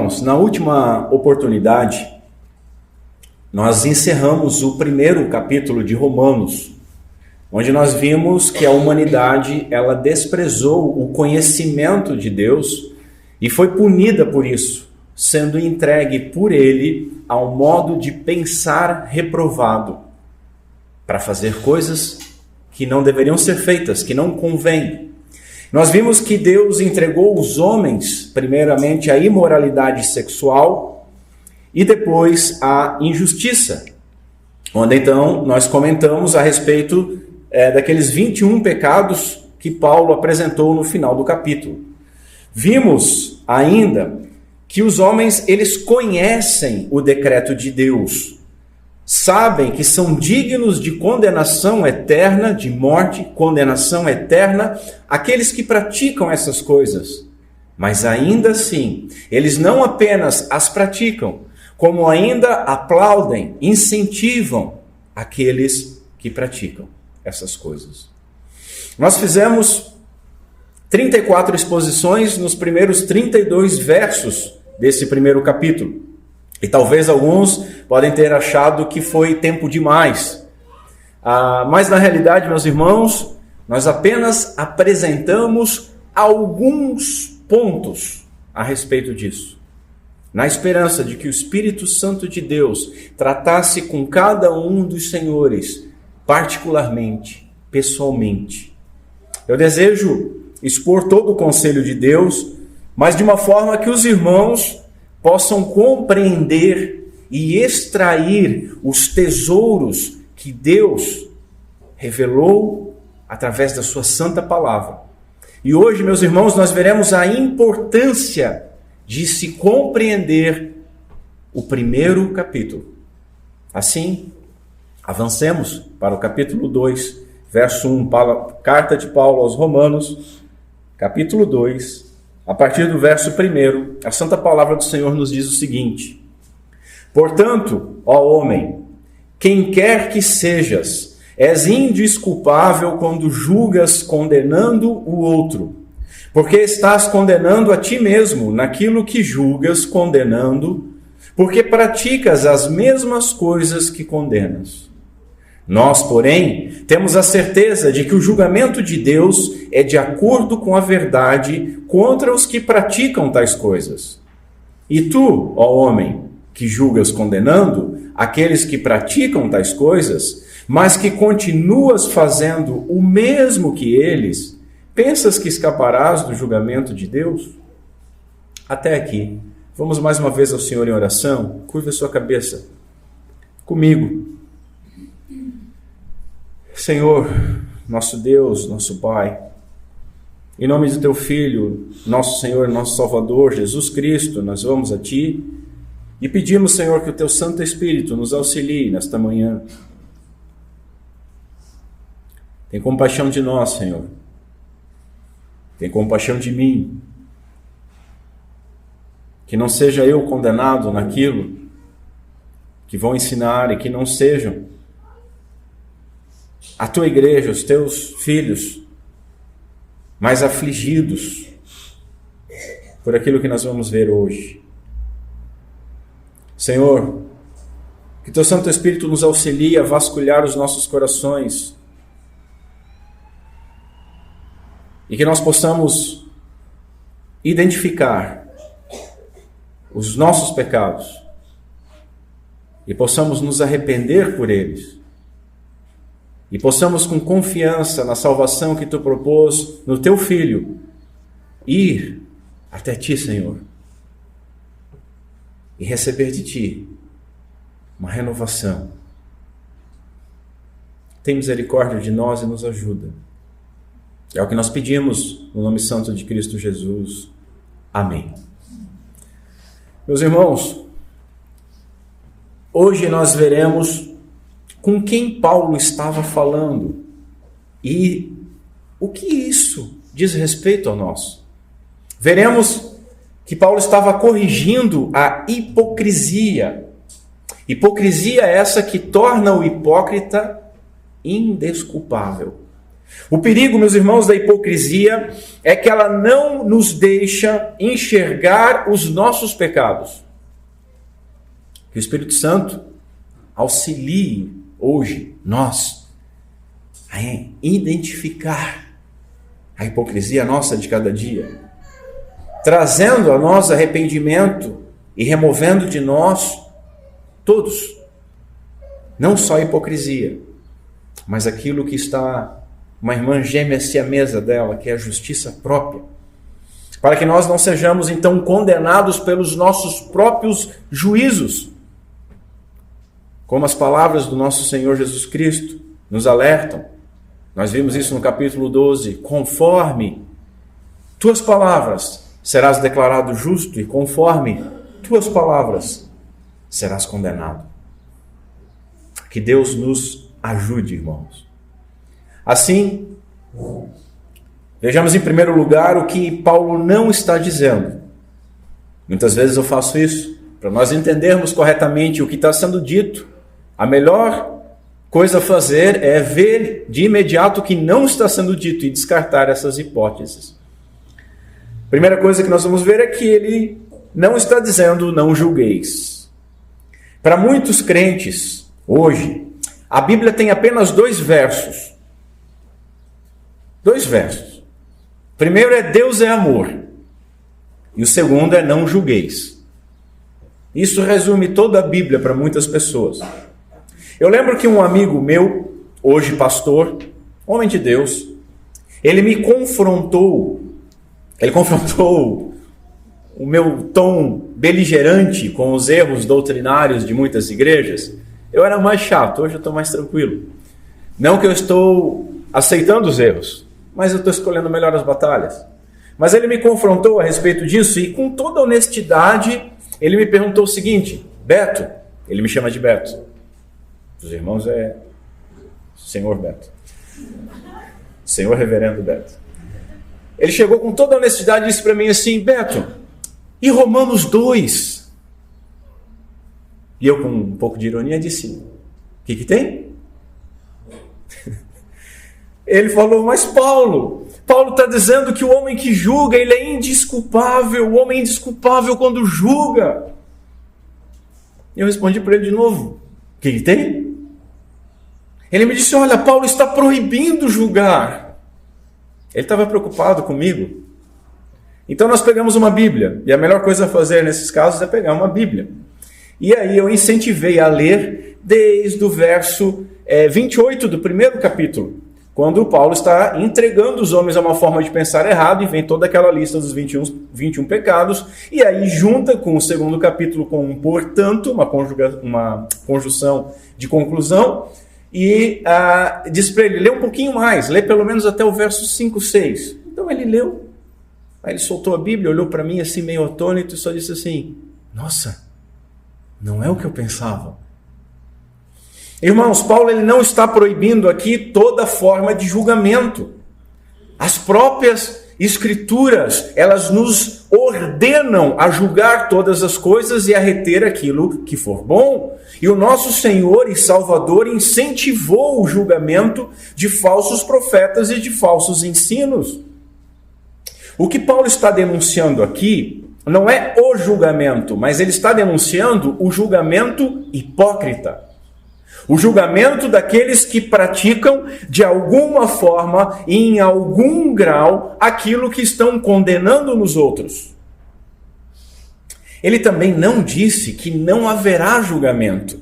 irmãos, na última oportunidade, nós encerramos o primeiro capítulo de Romanos, onde nós vimos que a humanidade ela desprezou o conhecimento de Deus e foi punida por isso, sendo entregue por ele ao modo de pensar reprovado, para fazer coisas que não deveriam ser feitas, que não convêm. Nós vimos que Deus entregou os homens, primeiramente, à imoralidade sexual e depois à injustiça, onde então nós comentamos a respeito daqueles 21 pecados que Paulo apresentou no final do capítulo. Vimos ainda que os homens, eles conhecem o decreto de Deus, sabem que são dignos de condenação eterna, de morte, condenação eterna, aqueles que praticam essas coisas. Mas ainda assim, eles não apenas as praticam, como ainda aplaudem, incentivam aqueles que praticam essas coisas. Nós fizemos 34 exposições nos primeiros 32 versos desse primeiro capítulo. E talvez alguns podem ter achado que foi tempo demais. Mas na realidade, meus irmãos, nós apenas apresentamos alguns pontos a respeito disso, na esperança de que o Espírito Santo de Deus tratasse com cada um dos senhores, particularmente, pessoalmente. Eu desejo expor todo o conselho de Deus, mas de uma forma que os irmãos possam compreender e extrair os tesouros que Deus revelou através da sua santa palavra. E hoje, meus irmãos, nós veremos a importância de se compreender o primeiro capítulo. Assim, avancemos para o capítulo 2, verso 1, carta de Paulo aos Romanos, capítulo 2, a partir do verso 1, a santa palavra do Senhor nos diz o seguinte: portanto, ó homem, quem quer que sejas, és indesculpável quando julgas condenando o outro, porque estás condenando a ti mesmo naquilo que julgas condenando, porque praticas as mesmas coisas que condenas. Nós, porém, temos a certeza de que o julgamento de Deus é de acordo com a verdade contra os que praticam tais coisas. E tu, ó homem, que julgas condenando aqueles que praticam tais coisas, mas que continuas fazendo o mesmo que eles, pensas que escaparás do julgamento de Deus? Até aqui. Vamos mais uma vez ao Senhor em oração? Curva a sua cabeça comigo. Senhor, nosso Deus, nosso Pai, em nome do Teu Filho, nosso Senhor, nosso Salvador, Jesus Cristo, nós vamos a Ti e pedimos, Senhor, que o Teu Santo Espírito nos auxilie nesta manhã. Tem compaixão de nós, Senhor. Tem compaixão de mim. Que não seja eu condenado naquilo que vão ensinar e que não sejam a Tua igreja, os Teus filhos, mais afligidos por aquilo que nós vamos ver hoje. Senhor, que Teu Santo Espírito nos auxilie a vasculhar os nossos corações e que nós possamos identificar os nossos pecados e possamos nos arrepender por eles. E possamos, com confiança na salvação que Tu propôs no Teu Filho, ir até Ti, Senhor, e receber de Ti uma renovação. Tem misericórdia de nós e nos ajuda. É o que nós pedimos no nome santo de Cristo Jesus. Amém. Meus irmãos, hoje nós veremos com quem Paulo estava falando e o que isso diz respeito a nós. Veremos que Paulo estava corrigindo a hipocrisia. Hipocrisia é essa que torna o hipócrita indesculpável. O perigo, meus irmãos, da hipocrisia é que ela não nos deixa enxergar os nossos pecados. Que o Espírito Santo auxilie hoje nós a identificar a hipocrisia nossa de cada dia, trazendo a nós arrependimento e removendo de nós todos, não só a hipocrisia, mas aquilo que está uma irmã gêmea siamesa dela, que é a justiça própria, para que nós não sejamos então condenados pelos nossos próprios juízos, como as palavras do nosso Senhor Jesus Cristo nos alertam. Nós vimos isso no capítulo 12, conforme tuas palavras serás declarado justo e conforme tuas palavras serás condenado. Que Deus nos ajude, irmãos. Assim, vejamos em primeiro lugar o que Paulo não está dizendo. Muitas vezes eu faço isso, para nós entendermos corretamente o que está sendo dito. A melhor coisa a fazer é ver de imediato o que não está sendo dito e descartar essas hipóteses. Primeira coisa que nós vamos ver é que ele não está dizendo não julgueis. Para muitos crentes, hoje, a Bíblia tem apenas 2 versos. 2 versos. O primeiro é Deus é amor. E o segundo é não julgueis. Isso resume toda a Bíblia para muitas pessoas. Eu lembro que um amigo meu, hoje pastor, homem de Deus, ele confrontou o meu tom beligerante com os erros doutrinários de muitas igrejas. Eu era mais chato, hoje eu estou mais tranquilo. Não que eu estou aceitando os erros, mas eu estou escolhendo melhor as batalhas. Mas ele me confrontou a respeito disso e com toda honestidade ele me perguntou o seguinte: Beto, ele me chama de Beto, os irmãos é Senhor Beto, Senhor Reverendo Beto. Ele chegou com toda honestidade e disse para mim assim: Beto, e Romanos 2? E eu, com um pouco de ironia, disse: o que tem? Ele falou: mas Paulo está dizendo que o homem que julga, ele é indesculpável. O homem é indesculpável quando julga. Eu respondi para ele de novo: o que tem? Ele me disse: olha, Paulo está proibindo julgar. Ele estava preocupado comigo. Então nós pegamos uma Bíblia, e a melhor coisa a fazer nesses casos é pegar uma Bíblia. E aí eu incentivei a ler desde o verso 28 do primeiro capítulo, quando Paulo está entregando os homens a uma forma de pensar errado, e vem toda aquela lista dos 21 pecados, e aí junta com o segundo capítulo com um portanto, uma conjunção de conclusão, e diz para ele: lê um pouquinho mais, lê pelo menos até o verso 5, 6. Então ele leu, aí ele soltou a Bíblia, olhou para mim assim meio atônito e só disse assim: nossa, não é o que eu pensava. Irmãos, Paulo ele não está proibindo aqui toda forma de julgamento. As próprias Escrituras, elas nos ordenam a julgar todas as coisas e a reter aquilo que for bom. E o nosso Senhor e Salvador incentivou o julgamento de falsos profetas e de falsos ensinos. O que Paulo está denunciando aqui não é o julgamento, mas ele está denunciando o julgamento hipócrita. O julgamento daqueles que praticam de alguma forma e em algum grau aquilo que estão condenando nos outros. Ele também não disse que não haverá julgamento.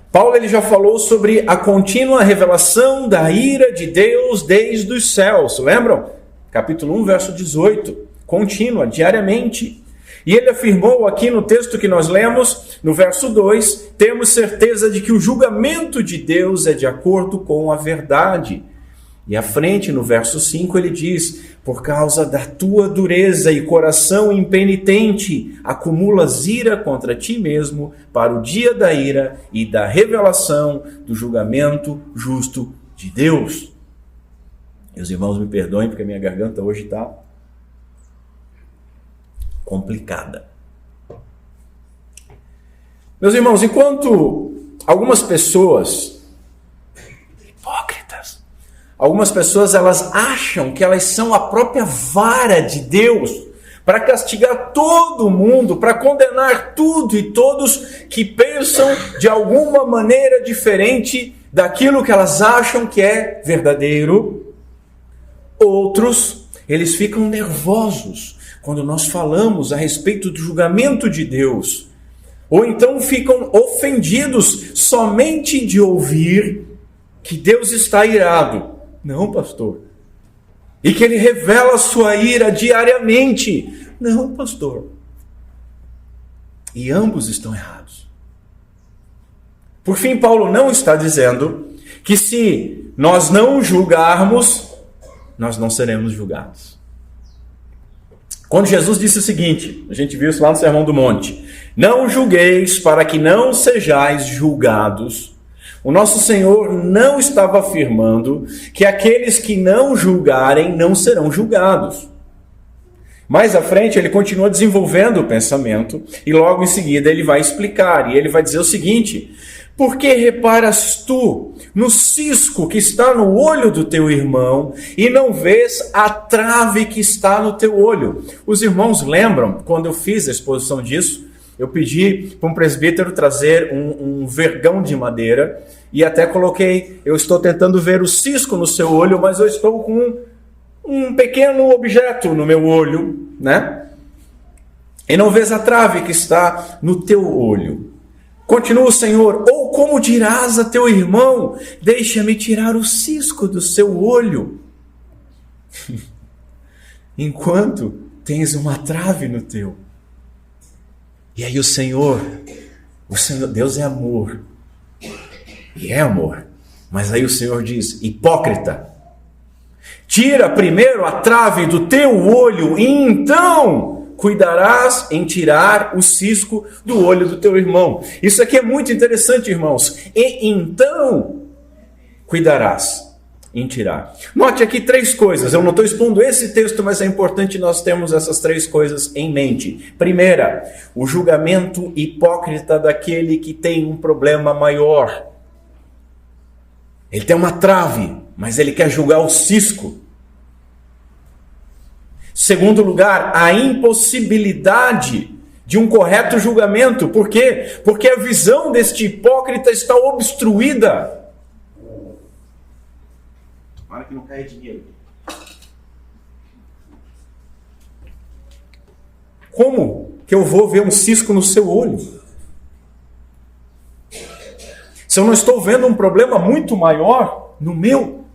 Paulo ele já falou sobre a contínua revelação da ira de Deus desde os céus. Lembram? Capítulo 1, verso 18. Contínua, diariamente. E ele afirmou aqui no texto que nós lemos, no verso 2, temos certeza de que o julgamento de Deus é de acordo com a verdade. E à frente, no verso 5, ele diz: por causa da tua dureza e coração impenitente, acumulas ira contra ti mesmo para o dia da ira e da revelação do julgamento justo de Deus. Meus irmãos, me perdoem porque a minha garganta hoje está complicada. Meus irmãos, enquanto algumas pessoas hipócritas Algumas pessoas, elas acham que elas são a própria vara de Deus para castigar todo mundo, para condenar tudo e todos que pensam de alguma maneira diferente daquilo que elas acham que é verdadeiro. Outros, eles ficam nervosos quando nós falamos a respeito do julgamento de Deus. Ou então ficam ofendidos somente de ouvir que Deus está irado. Não, pastor. E que Ele revela a sua ira diariamente. Não, pastor. E ambos estão errados. Por fim, Paulo não está dizendo que se nós não julgarmos, nós não seremos julgados. Quando Jesus disse o seguinte, a gente viu isso lá no Sermão do Monte: não julgueis para que não sejais julgados. O nosso Senhor não estava afirmando que aqueles que não julgarem não serão julgados. Mais à frente, ele continua desenvolvendo o pensamento e logo em seguida ele vai explicar. E ele vai dizer o seguinte: por que reparas tu no cisco que está no olho do teu irmão e não vês a trave que está no teu olho? Os irmãos lembram, quando eu fiz a exposição disso, eu pedi para um presbítero trazer um vergão de madeira e até coloquei: eu estou tentando ver o cisco no seu olho, mas eu estou com um pequeno objeto no meu olho, né? E não vês a trave que está no teu olho. Continua o Senhor: ou como dirás a teu irmão, deixa-me tirar o cisco do seu olho, enquanto tens uma trave no teu. E aí o Senhor, Deus é amor, e é amor, mas aí o Senhor diz: hipócrita, tira primeiro a trave do teu olho, e então cuidarás em tirar o cisco do olho do teu irmão. Isso aqui é muito interessante, irmãos. E então cuidarás em tirar. Note aqui 3 coisas. Eu não estou expondo esse texto, mas é importante nós termos essas 3 coisas em mente. Primeira, o julgamento hipócrita daquele que tem um problema maior. Ele tem uma trave, mas ele quer julgar o cisco. Segundo lugar, a impossibilidade de um correto julgamento. Por quê? Porque a visão deste hipócrita está obstruída. Para que não caia dinheiro. Como que eu vou ver um cisco no seu olho? Se eu não estou vendo um problema muito maior no meu?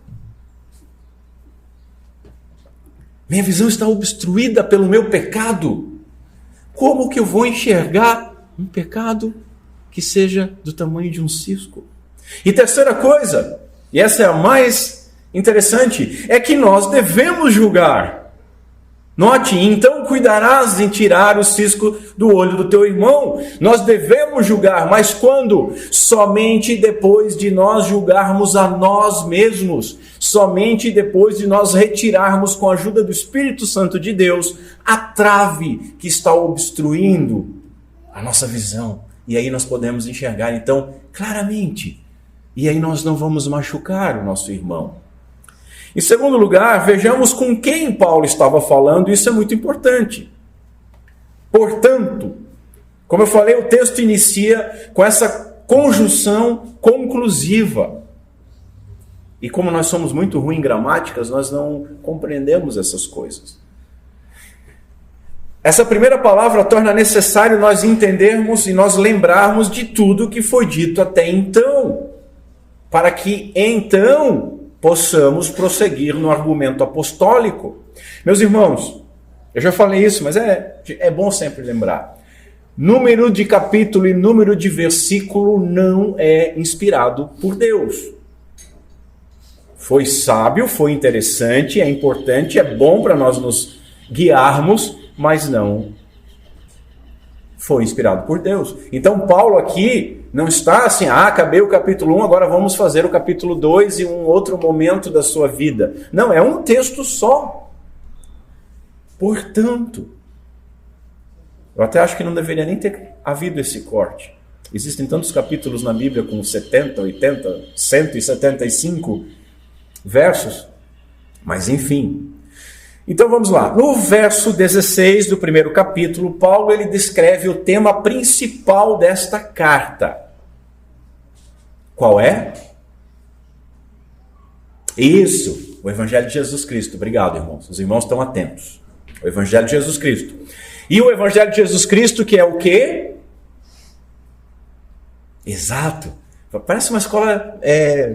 Minha visão está obstruída pelo meu pecado. Como que eu vou enxergar um pecado que seja do tamanho de um cisco? E terceira coisa, e essa é a mais interessante, é que nós devemos julgar. Note: então cuidarás em tirar o cisco do olho do teu irmão. Nós devemos julgar, mas quando? Somente depois de nós julgarmos a nós mesmos. Somente depois de nós retirarmos, com a ajuda do Espírito Santo de Deus, a trave que está obstruindo a nossa visão. E aí nós podemos enxergar, então, claramente. E aí nós não vamos machucar o nosso irmão. Em segundo lugar, vejamos com quem Paulo estava falando. Isso é muito importante. Portanto, como eu falei, o texto inicia com essa conjunção conclusiva. E como nós somos muito ruins em gramáticas, nós não compreendemos essas coisas. Essa primeira palavra torna necessário nós entendermos e nós lembrarmos de tudo que foi dito até então, para que então possamos prosseguir no argumento apostólico. Meus irmãos, eu já falei isso, mas é bom sempre lembrar. Número de capítulo e número de versículo não é inspirado por Deus. Foi sábio, foi interessante, é importante, é bom para nós nos guiarmos, mas não foi inspirado por Deus. Então Paulo aqui não está assim: acabei o capítulo 1, agora vamos fazer o capítulo 2 e um outro momento da sua vida. Não, é um texto só. Portanto, eu até acho que não deveria nem ter havido esse corte. Existem tantos capítulos na Bíblia com 70, 80, 175, versos, mas enfim. Então vamos lá. No verso 16 do primeiro capítulo, Paulo ele descreve o tema principal desta carta. Qual é? Isso, o Evangelho de Jesus Cristo. Obrigado, irmãos. Os irmãos estão atentos. O Evangelho de Jesus Cristo. E o Evangelho de Jesus Cristo, que é o quê? Exato. Parece uma escola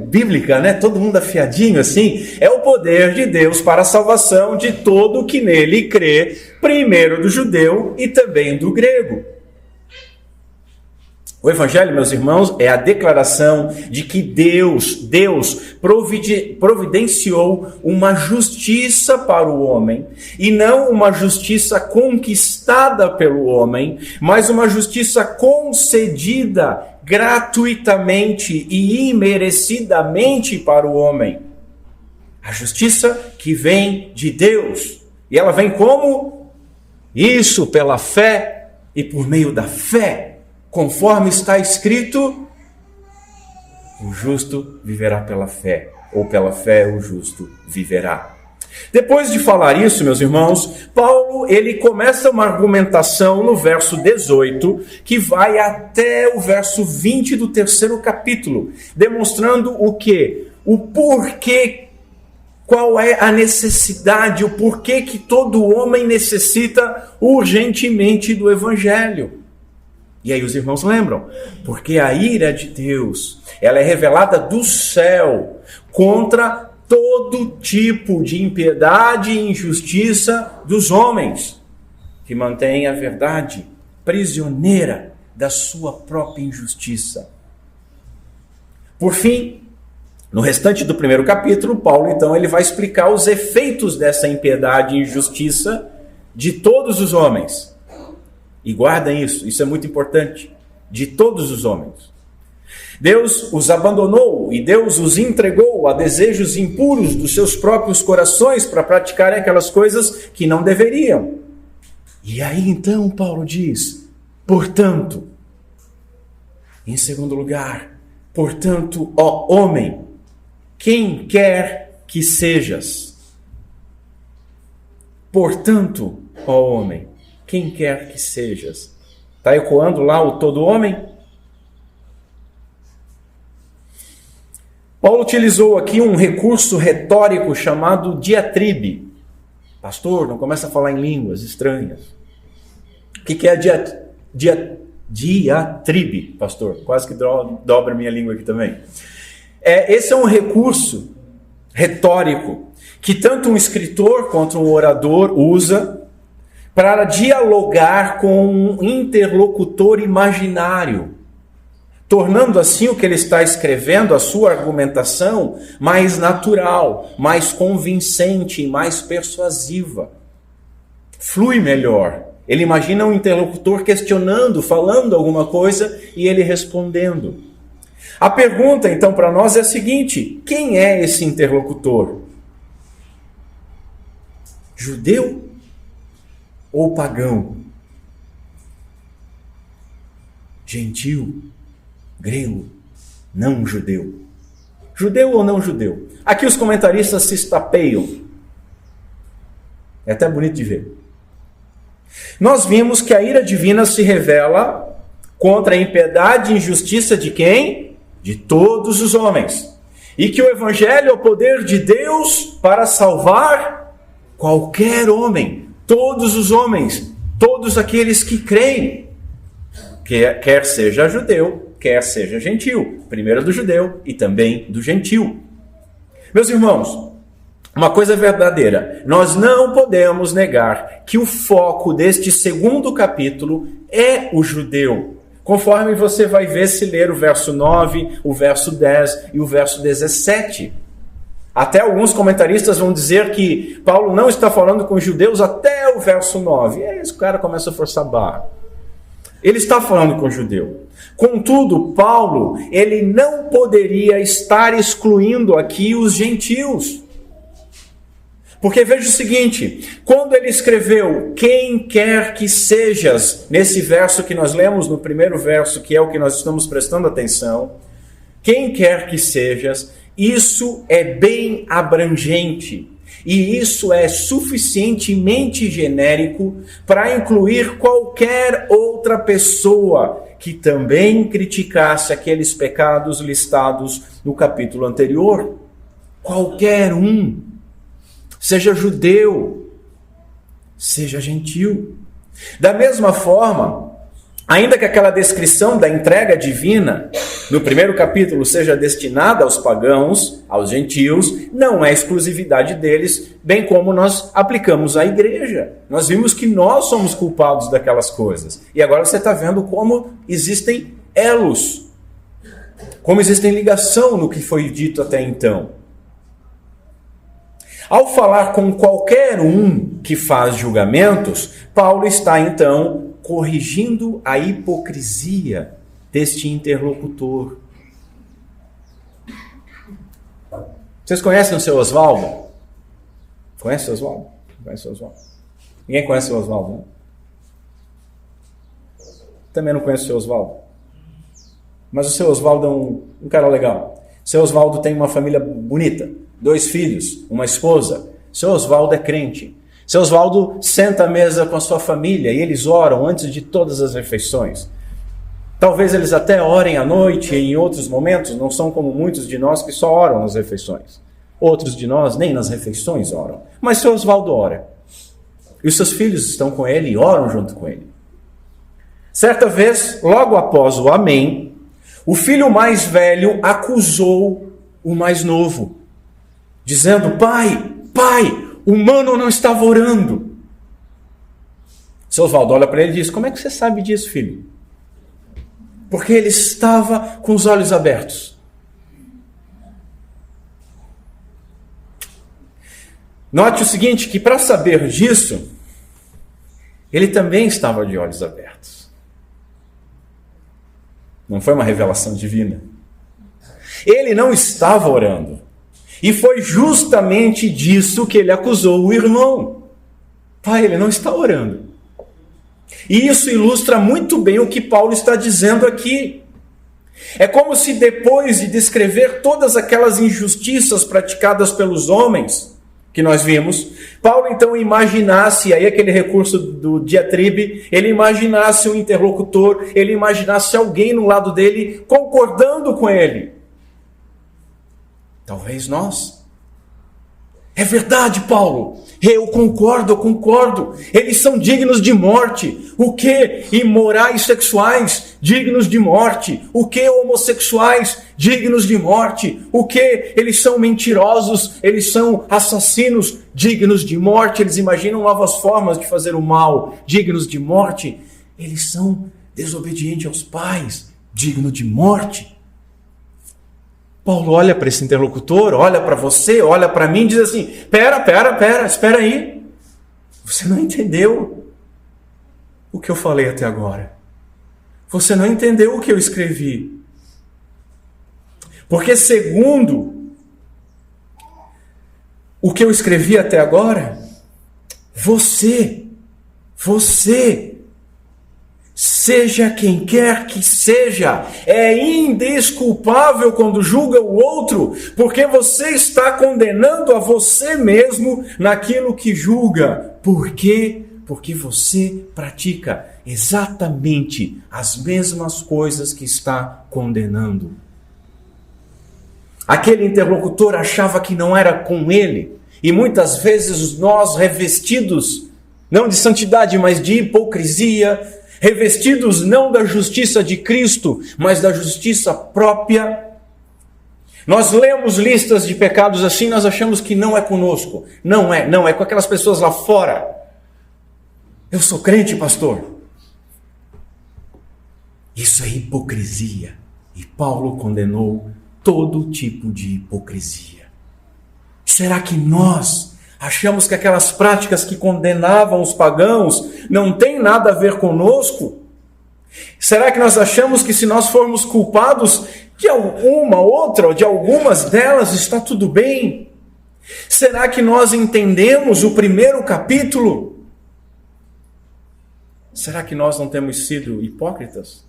bíblica, né? Todo mundo afiadinho assim. É o poder de Deus para a salvação de todo que nele crê, primeiro do judeu e também do grego. O Evangelho, meus irmãos, é a declaração de que Deus providenciou uma justiça para o homem, e não uma justiça conquistada pelo homem, mas uma justiça concedida gratuitamente e imerecidamente para o homem. A justiça que vem de Deus. E ela vem como? Isso, pela fé e por meio da fé. Conforme está escrito, o justo viverá pela fé, ou pela fé o justo viverá. Depois de falar isso, meus irmãos, Paulo ele começa uma argumentação no verso 18, que vai até o verso 20 do terceiro capítulo, demonstrando o quê? O porquê, qual é a necessidade, o porquê que todo homem necessita urgentemente do Evangelho. E aí os irmãos lembram? Porque a ira de Deus, ela é revelada do céu contra todo tipo de impiedade e injustiça dos homens, que mantêm a verdade prisioneira da sua própria injustiça. Por fim, no restante do primeiro capítulo, Paulo então ele vai explicar os efeitos dessa impiedade e injustiça de todos os homens. E guardem isso é muito importante, de todos os homens. Deus os abandonou e Deus os entregou a desejos impuros dos seus próprios corações para praticarem aquelas coisas que não deveriam. E aí então Paulo diz, portanto, em segundo lugar, portanto, ó homem, quem quer que sejas. Portanto, ó homem, quem quer que sejas. Está ecoando lá o todo homem? Paulo utilizou aqui um recurso retórico chamado diatribe. Pastor, não começa a falar em línguas estranhas. O que é a diatribe, pastor? Quase que dobra minha língua aqui também. Esse é um recurso retórico que tanto um escritor quanto um orador usa para dialogar com um interlocutor imaginário, tornando assim o que ele está escrevendo, a sua argumentação, mais natural, mais convincente e mais persuasiva. Flui melhor. Ele imagina um interlocutor questionando, falando alguma coisa e ele respondendo. A pergunta então para nós é a seguinte: quem é esse interlocutor? Judeu ou pagão? Gentil? Grego? Não judeu? Judeu ou não judeu? Aqui os comentaristas se estapeiam. É até bonito de ver. Nós vimos que a ira divina se revela contra a impiedade e injustiça de quem? De todos os homens. E que o Evangelho é o poder de Deus para salvar qualquer homem. Todos os homens. Todos aqueles que creem. Quer seja judeu, quer seja gentil. Primeiro do judeu e também do gentil. Meus irmãos, uma coisa verdadeira, nós não podemos negar que o foco deste segundo capítulo é o judeu. Conforme você vai ver se ler o verso 9, o verso 10 e o verso 17. Até alguns comentaristas vão dizer que Paulo não está falando com os judeus até o verso 9. E aí esse cara começa a forçar a barra. Ele está falando com o judeu. Contudo, Paulo, ele não poderia estar excluindo aqui os gentios. Porque veja o seguinte, quando ele escreveu, quem quer que sejas, nesse verso que nós lemos no primeiro verso, que é o que nós estamos prestando atenção, quem quer que sejas, Isso é bem abrangente. E isso é suficientemente genérico para incluir qualquer outra pessoa que também criticasse aqueles pecados listados no capítulo anterior. Qualquer um, seja judeu, seja gentil. Da mesma forma, ainda que aquela descrição da entrega divina no primeiro capítulo seja destinada aos pagãos, aos gentios, não é exclusividade deles, bem como nós aplicamos à igreja. Nós vimos que nós somos culpados daquelas coisas. E agora você está vendo como existem elos, como existem ligação no que foi dito até então. Ao falar com qualquer um que faz julgamentos, Paulo está então corrigindo a hipocrisia deste interlocutor. Vocês conhecem o seu Oswaldo? Conhece o Oswaldo? Conhece o Oswaldo? Ninguém conhece o Oswaldo, né? Também não conhece o seu Oswaldo. Mas o seu Oswaldo é um cara legal. O seu Oswaldo tem uma família bonita, 2 filhos, uma esposa. O seu Oswaldo é crente. Seu Oswaldo senta à mesa com a sua família e eles oram antes de todas as refeições. Talvez eles até orem à noite e em outros momentos, não são como muitos de nós que só oram nas refeições. Outros de nós nem nas refeições oram. Mas seu Oswaldo ora. E os seus filhos estão com ele e oram junto com ele. Certa vez, logo após o amém, o filho mais velho acusou o mais novo, dizendo: pai, o mano não estava orando. Seu Oswaldo olha para ele e diz: como é que você sabe disso, filho? Porque ele estava com os olhos abertos. Note o seguinte, que para saber disso, ele também estava de olhos abertos. Não foi uma revelação divina. Ele não estava orando. E foi justamente disso que ele acusou o irmão. Pai, ele não está orando. E isso ilustra muito bem o que Paulo está dizendo aqui. É como se depois de descrever todas aquelas injustiças praticadas pelos homens, que nós vimos, Paulo então imaginasse, aí aquele recurso do diatribe, ele imaginasse um interlocutor, ele imaginasse alguém no lado dele concordando com ele. Talvez nós. É verdade, Paulo. Eu concordo. Eles são dignos de morte. O que? Imorais sexuais, dignos de morte. O que? Homossexuais, dignos de morte. O que? Eles são mentirosos, eles são assassinos, dignos de morte. Eles imaginam novas formas de fazer o mal, dignos de morte. Eles são desobedientes aos pais, dignos de morte. Paulo olha para esse interlocutor, olha para você, olha para mim e diz assim: espera aí. Você não entendeu o que eu falei até agora. Você não entendeu o que eu escrevi. Porque segundo o que eu escrevi até agora, você, seja quem quer que seja, é indesculpável quando julga o outro, porque você está condenando a você mesmo naquilo que julga. Por quê? Porque você pratica exatamente as mesmas coisas que está condenando. Aquele interlocutor achava que não era com ele, e muitas vezes nós, revestidos, não de santidade, mas de hipocrisia, revestidos não da justiça de Cristo, mas da justiça própria, nós lemos listas de pecados assim, nós achamos que não é conosco. Não é com aquelas pessoas lá fora. Eu sou crente, pastor. Isso é hipocrisia. E Paulo condenou todo tipo de hipocrisia. Será que nós achamos que aquelas práticas que condenavam os pagãos não têm nada a ver conosco? Será que nós achamos que se nós formos culpados de alguma outra ou de algumas delas está tudo bem? Será que nós entendemos o primeiro capítulo? Será que nós não temos sido hipócritas?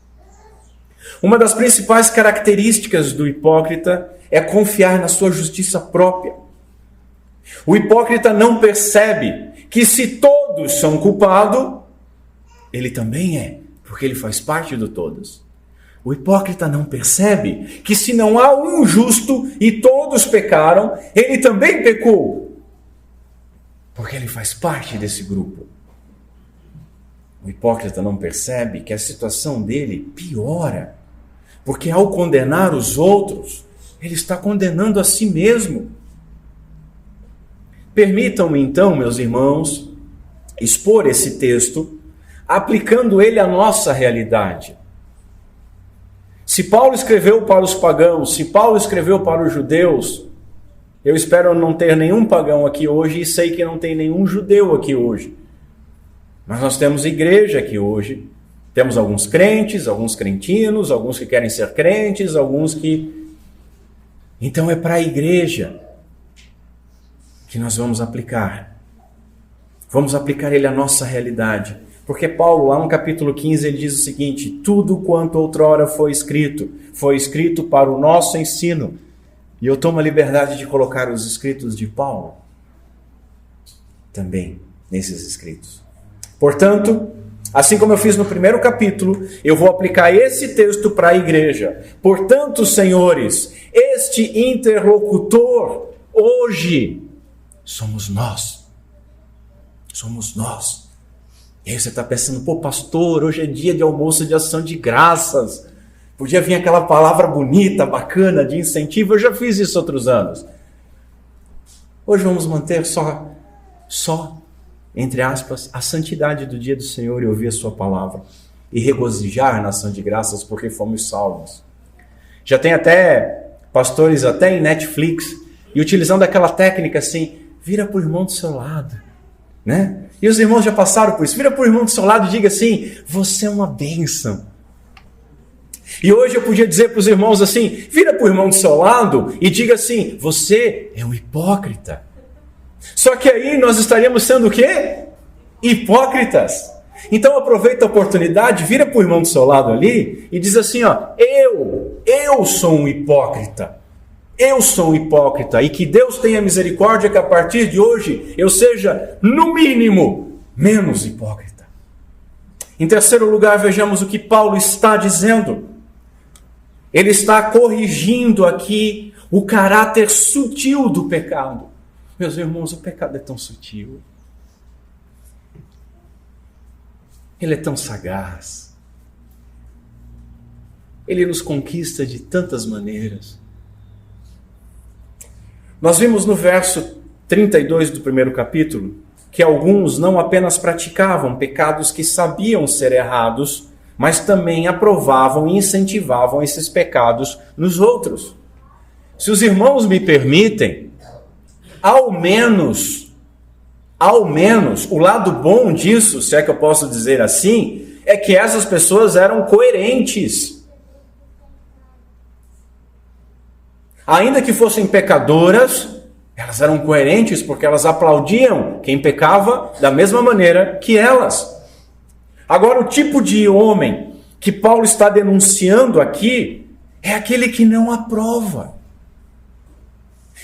Uma das principais características do hipócrita é confiar na sua justiça própria. O hipócrita não percebe que se todos são culpados, ele também é, porque ele faz parte do todos. O hipócrita não percebe que se não há um justo e todos pecaram, ele também pecou, porque ele faz parte desse grupo. O hipócrita não percebe que a situação dele piora, porque ao condenar os outros, ele está condenando a si mesmo. Permitam-me então, meus irmãos, expor esse texto, aplicando ele à nossa realidade. Se Paulo escreveu para os pagãos, se Paulo escreveu para os judeus, eu espero não ter nenhum pagão aqui hoje e sei que não tem nenhum judeu aqui hoje. Mas nós temos igreja aqui hoje, temos alguns crentes, alguns crentinos, alguns que querem ser crentes, alguns que... Então é para a igreja que nós vamos aplicar. Vamos aplicar ele à nossa realidade. Porque Paulo, lá no capítulo 15, ele diz o seguinte: tudo quanto outrora foi escrito para o nosso ensino. E eu tomo a liberdade de colocar os escritos de Paulo também nesses escritos. Portanto, assim como eu fiz no primeiro capítulo, eu vou aplicar esse texto para a igreja. Portanto, senhores, este interlocutor hoje somos nós. Somos nós. E aí você está pensando, pô, pastor, hoje é dia de almoço de ação de graças. Podia vir aquela palavra bonita, bacana, de incentivo. Eu já fiz isso outros anos. Hoje vamos manter só, entre aspas, a santidade do dia do Senhor e ouvir a sua palavra. E regozijar na ação de graças porque fomos salvos. Já tem até pastores, até em Netflix, e utilizando aquela técnica assim, vira para o irmão do seu lado, né? E os irmãos já passaram por isso. Vira para o irmão do seu lado e diga assim, você é uma bênção. E hoje eu podia dizer para os irmãos assim, vira para o irmão do seu lado e diga assim, você é um hipócrita. Só que aí nós estaríamos sendo o quê? Hipócritas. Então aproveita a oportunidade, vira para o irmão do seu lado ali e diz assim, ó, eu sou um hipócrita. Eu sou um hipócrita e que Deus tenha misericórdia que a partir de hoje eu seja, no mínimo, menos hipócrita. Em terceiro lugar, vejamos o que Paulo está dizendo. Ele está corrigindo aqui o caráter sutil do pecado. Meus irmãos, o pecado é tão sutil. Ele é tão sagaz. Ele nos conquista de tantas maneiras. Nós vimos no verso 32 do primeiro capítulo que alguns não apenas praticavam pecados que sabiam ser errados, mas também aprovavam e incentivavam esses pecados nos outros. Se os irmãos me permitem, ao menos, o lado bom disso, se é que eu posso dizer assim, é que essas pessoas eram coerentes. Ainda que fossem pecadoras, elas eram coerentes porque elas aplaudiam quem pecava da mesma maneira que elas. Agora, o tipo de homem que Paulo está denunciando aqui é aquele que não aprova.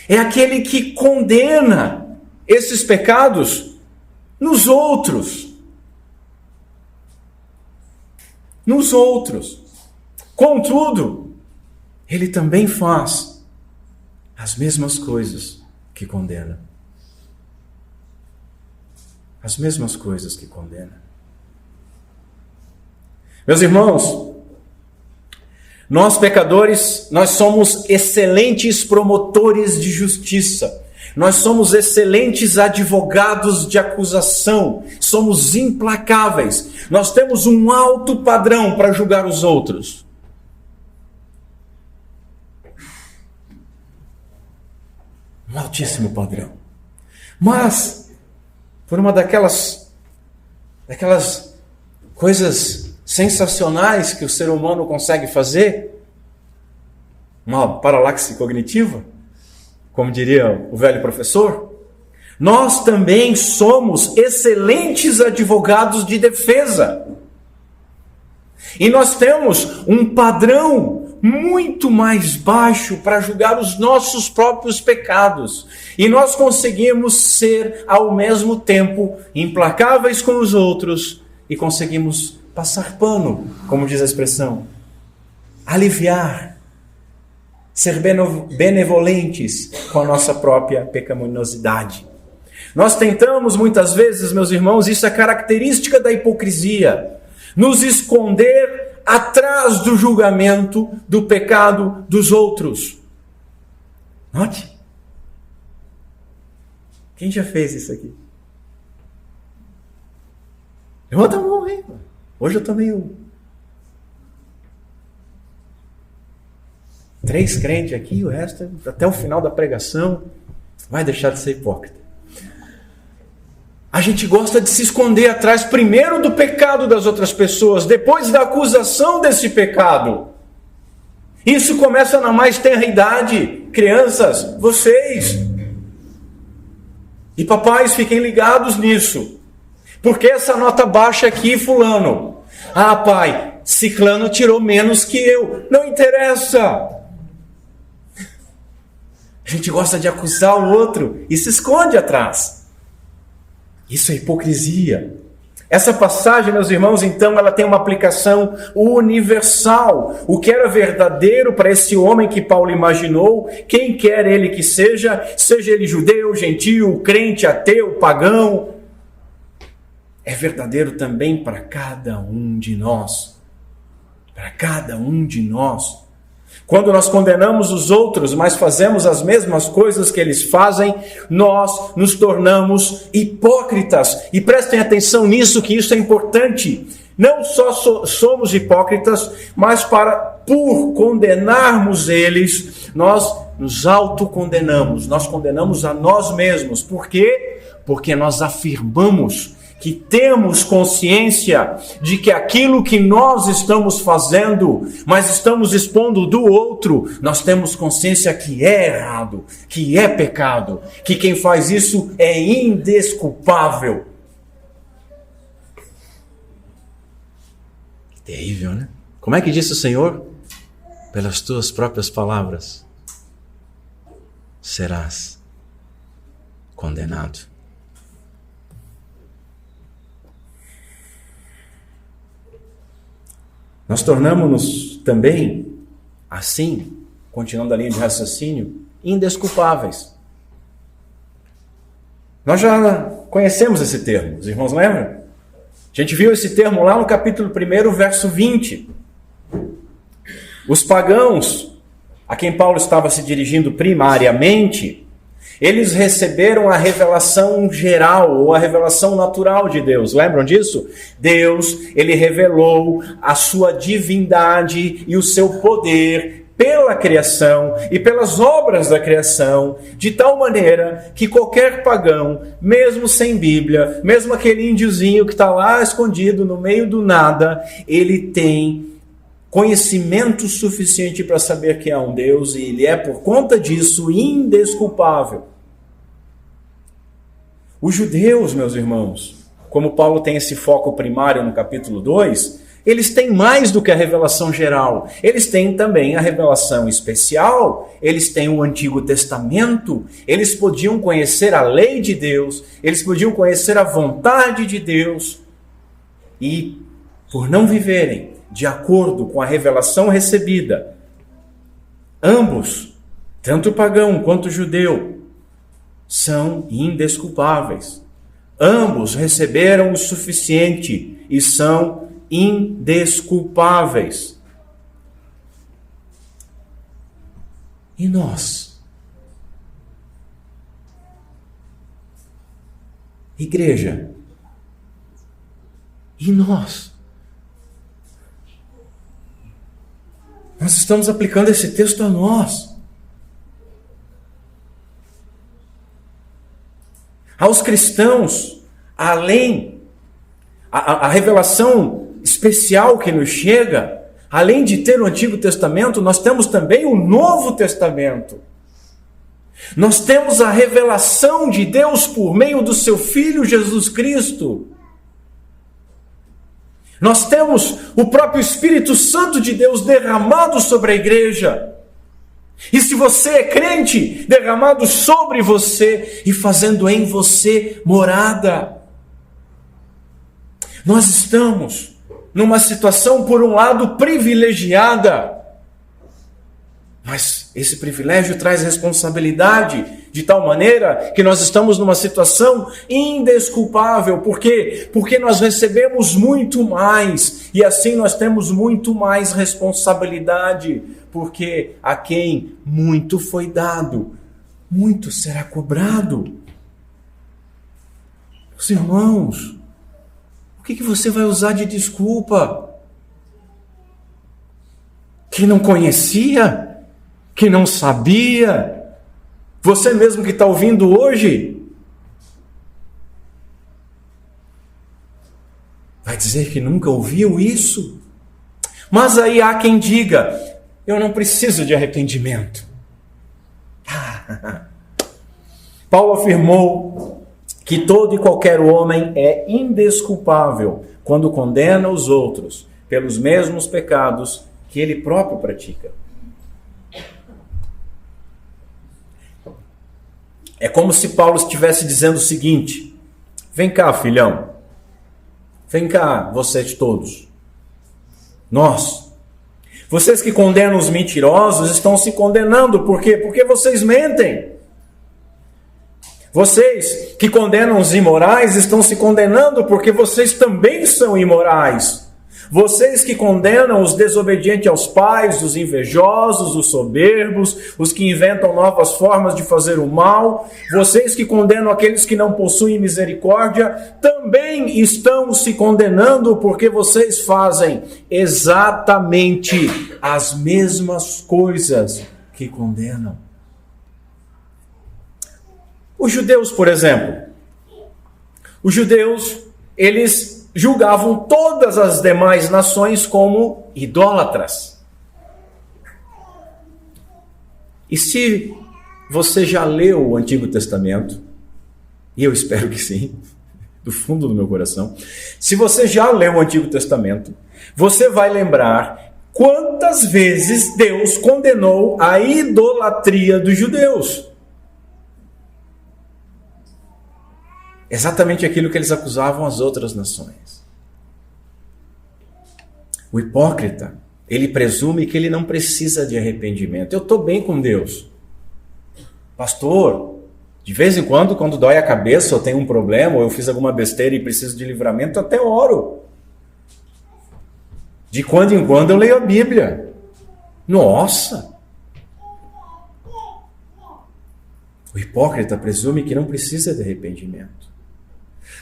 É aquele que condena esses pecados nos outros. Nos outros. Contudo, ele também faz as mesmas coisas que condena. As mesmas coisas que condena. Meus irmãos, nós pecadores, nós somos excelentes promotores de justiça. Nós somos excelentes advogados de acusação. Somos implacáveis. Nós temos um alto padrão para julgar os outros. Um altíssimo padrão. Mas, por uma daquelas coisas sensacionais que o ser humano consegue fazer, uma paralaxe cognitiva, como diria o velho professor, nós também somos excelentes advogados de defesa. E nós temos um padrão muito mais baixo para julgar os nossos próprios pecados. E nós conseguimos ser, ao mesmo tempo, implacáveis com os outros e conseguimos passar pano, como diz a expressão, aliviar, ser benevolentes com a nossa própria pecaminosidade. Nós tentamos muitas vezes, meus irmãos, isso é característica da hipocrisia, nos esconder atrás do julgamento do pecado dos outros. Note. Quem já fez isso aqui? Levanta a mão aí. Hoje eu tô meio... 3 crentes aqui, o resto, até o final da pregação, vai deixar de ser hipócrita. A gente gosta de se esconder atrás primeiro do pecado das outras pessoas, depois da acusação desse pecado. Isso começa na mais tenra idade. Crianças, vocês. E papais, fiquem ligados nisso. Porque essa nota baixa aqui, fulano? Ah, pai, ciclano tirou menos que eu. Não interessa. A gente gosta de acusar o outro e se esconde atrás. Isso é hipocrisia. Essa passagem, meus irmãos, então, ela tem uma aplicação universal. O que era verdadeiro para esse homem que Paulo imaginou, quem quer ele que seja ele judeu, gentio, crente, ateu, pagão, é verdadeiro também para cada um de nós. Para cada um de nós. Quando nós condenamos os outros, mas fazemos as mesmas coisas que eles fazem, nós nos tornamos hipócritas. E prestem atenção nisso, que isso é importante. Não só somos hipócritas, mas por condenarmos eles, nós nos autocondenamos. Nós condenamos a nós mesmos. Por quê? Porque nós afirmamos que temos consciência de que aquilo que nós estamos fazendo, mas estamos expondo do outro, nós temos consciência que é errado, que é pecado, que quem faz isso é indesculpável. Que terrível, né? Como é que disse o Senhor? Pelas tuas próprias palavras serás condenado. Nós tornamos-nos também, assim, continuando a linha de raciocínio, indesculpáveis. Nós já conhecemos esse termo, os irmãos lembram? A gente viu esse termo lá no capítulo 1, verso 20. Os pagãos, a quem Paulo estava se dirigindo primariamente, eles receberam a revelação geral, ou a revelação natural de Deus. Lembram disso? Deus, ele revelou a sua divindade e o seu poder pela criação e pelas obras da criação, de tal maneira que qualquer pagão, mesmo sem Bíblia, mesmo aquele índiozinho que está lá escondido no meio do nada, ele tem conhecimento suficiente para saber que há um Deus e ele é, por conta disso, indesculpável. Os judeus, meus irmãos, como Paulo tem esse foco primário no capítulo 2, eles têm mais do que a revelação geral. Eles têm também a revelação especial, eles têm o Antigo Testamento, eles podiam conhecer a lei de Deus, eles podiam conhecer a vontade de Deus. E, por não viverem de acordo com a revelação recebida, ambos, tanto o pagão quanto o judeu, são indesculpáveis. Ambos receberam o suficiente e são indesculpáveis. E nós? Igreja? E nós? Nós estamos aplicando esse texto a nós. Aos cristãos, além, a revelação especial que nos chega, além de ter o Antigo Testamento, nós temos também o Novo Testamento. Nós temos a revelação de Deus por meio do seu Filho Jesus Cristo. Nós temos o próprio Espírito Santo de Deus derramado sobre a igreja. E se você é crente, derramado sobre você e fazendo em você morada. Nós estamos numa situação, por um lado, privilegiada. Mas esse privilégio traz responsabilidade, de tal maneira que nós estamos numa situação indesculpável. Por quê? Porque nós recebemos muito mais, e assim nós temos muito mais responsabilidade, porque a quem muito foi dado, muito será cobrado. Os irmãos, o que você vai usar de desculpa? Que não conhecia? Que não sabia? Você mesmo que está ouvindo hoje, vai dizer que nunca ouviu isso? Mas aí há quem diga, eu não preciso de arrependimento. Paulo afirmou que todo e qualquer homem é indesculpável quando condena os outros pelos mesmos pecados que ele próprio pratica. É como se Paulo estivesse dizendo o seguinte: vem cá, filhão, vem cá, vocês todos, vocês que condenam os mentirosos estão se condenando, por quê? Porque vocês mentem. Vocês que condenam os imorais estão se condenando porque vocês também são imorais. Vocês que condenam os desobedientes aos pais, os invejosos, os soberbos, os que inventam novas formas de fazer o mal, vocês que condenam aqueles que não possuem misericórdia, também estão se condenando porque vocês fazem exatamente as mesmas coisas que condenam. Os judeus, por exemplo, eles julgavam todas as demais nações como idólatras. E se você já leu o Antigo Testamento, e eu espero que sim, do fundo do meu coração, se você já leu o Antigo Testamento, você vai lembrar quantas vezes Deus condenou a idolatria dos judeus. Exatamente aquilo que eles acusavam as outras nações. O hipócrita, ele presume que ele não precisa de arrependimento. Eu estou bem com Deus. Pastor, de vez em quando dói a cabeça, ou tenho um problema, ou eu fiz alguma besteira e preciso de livramento, eu até oro. De quando em quando eu leio a Bíblia. Nossa! O hipócrita presume que não precisa de arrependimento.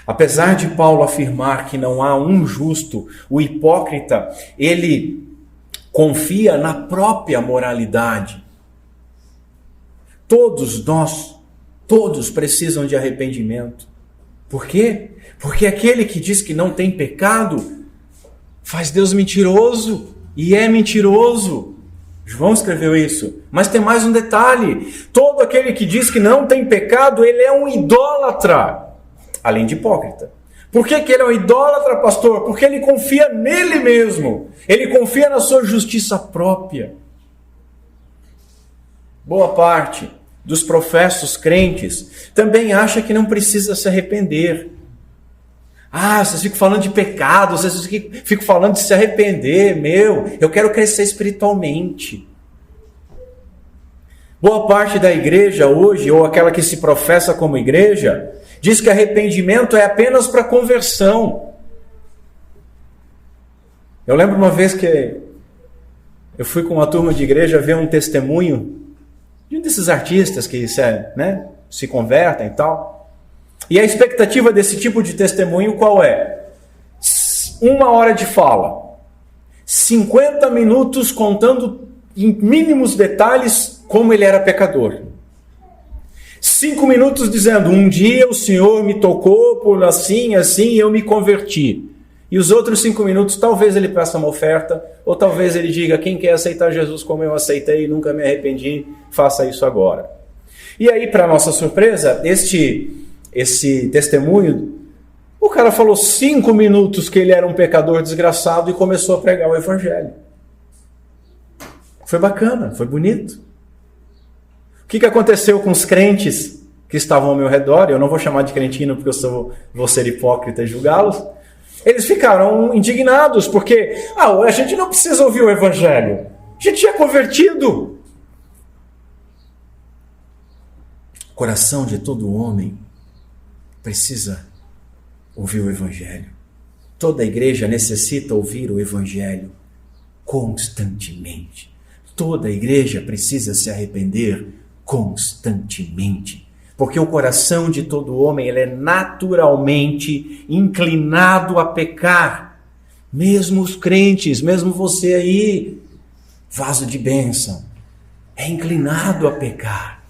Apesar de Paulo afirmar que não há um justo, o hipócrita, ele confia na própria moralidade. Todos precisam de arrependimento. Por quê? Porque aquele que diz que não tem pecado faz Deus mentiroso e é mentiroso. João escreveu isso. Mas tem mais um detalhe. Todo aquele que diz que não tem pecado, ele é um idólatra. Além de hipócrita. Por que ele é um idólatra, pastor? Porque ele confia nele mesmo. Ele confia na sua justiça própria. Boa parte dos professos crentes também acha que não precisa se arrepender. Vocês ficam falando de pecado, vocês ficam falando de se arrepender. Eu quero crescer espiritualmente. Boa parte da igreja hoje, ou aquela que se professa como igreja, diz que arrependimento é apenas para conversão. Eu lembro uma vez que eu fui com uma turma de igreja ver um testemunho de um desses artistas que se convertem e tal. E a expectativa desse tipo de testemunho qual é? 1 hora de fala, 50 minutos contando em mínimos detalhes como ele era pecador. 5 minutos dizendo, um dia o Senhor me tocou por assim, e eu me converti. E os outros 5 minutos, talvez ele peça uma oferta, ou talvez ele diga, quem quer aceitar Jesus como eu aceitei e nunca me arrependi, faça isso agora. E aí, para nossa surpresa, esse testemunho O cara falou 5 minutos que ele era um pecador desgraçado e começou a pregar o evangelho. Foi bacana, foi bonito. O que aconteceu com os crentes que estavam ao meu redor? Eu não vou chamar de cretino porque vou ser hipócrita e julgá-los. Eles ficaram indignados porque a gente não precisa ouvir o evangelho. A gente é convertido. O coração de todo homem precisa ouvir o evangelho. Toda igreja necessita ouvir o evangelho constantemente. Toda igreja precisa se arrepender constantemente. Porque o coração de todo homem ele é naturalmente inclinado a pecar. Mesmo os crentes, mesmo você aí, vaso de bênção, é inclinado a pecar.